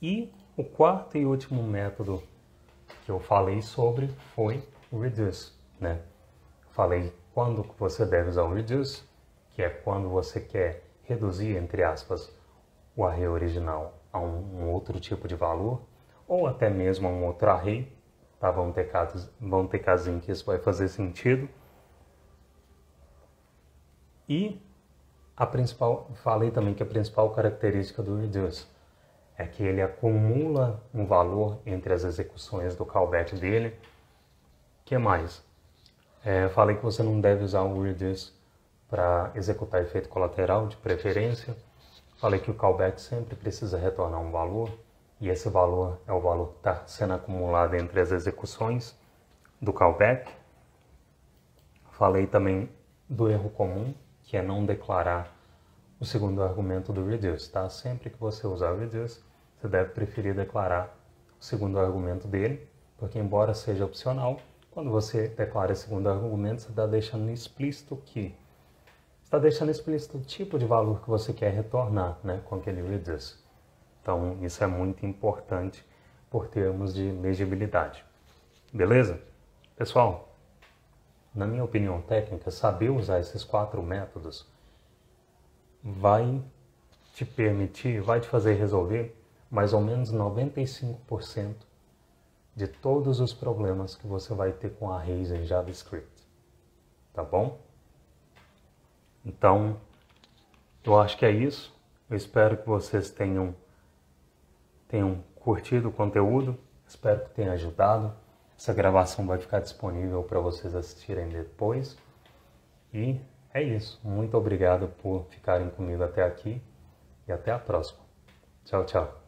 E o quarto e último método que eu falei sobre foi o reduce, né? Falei quando você deve usar o reduce, que é quando você quer reduzir, entre aspas, o array original a um outro tipo de valor, ou até mesmo a um outro array, tá? Vão ter casos em que isso vai fazer sentido. E falei também que a principal característica do reduce é que ele acumula um valor entre as execuções do callback dele. O que mais? Falei que você não deve usar o reduce para executar efeito colateral, de preferência. Falei que o callback sempre precisa retornar um valor, e esse valor é o valor que está sendo acumulado entre as execuções do callback. Falei também do erro comum, que é não declarar o segundo argumento do reduce, tá? Sempre que você usar o reduce, você deve preferir declarar o segundo argumento dele, porque embora seja opcional, quando você declara esse segundo argumento, você está deixando explícito que está deixando explícito o tipo de valor que você quer retornar, né, com aquele reduce. Então, isso é muito importante por termos de legibilidade. Beleza? Pessoal, na minha opinião técnica, saber usar esses 4 métodos vai te permitir, vai te fazer resolver mais ou menos 95% de todos os problemas que você vai ter com arrays em JavaScript. Tá bom? Então, eu acho que é isso. Eu espero que vocês tenham curtido o conteúdo. Espero que tenha ajudado. Essa gravação vai ficar disponível para vocês assistirem depois. E é isso. Muito obrigado por ficarem comigo até aqui. E até a próxima. Tchau, tchau.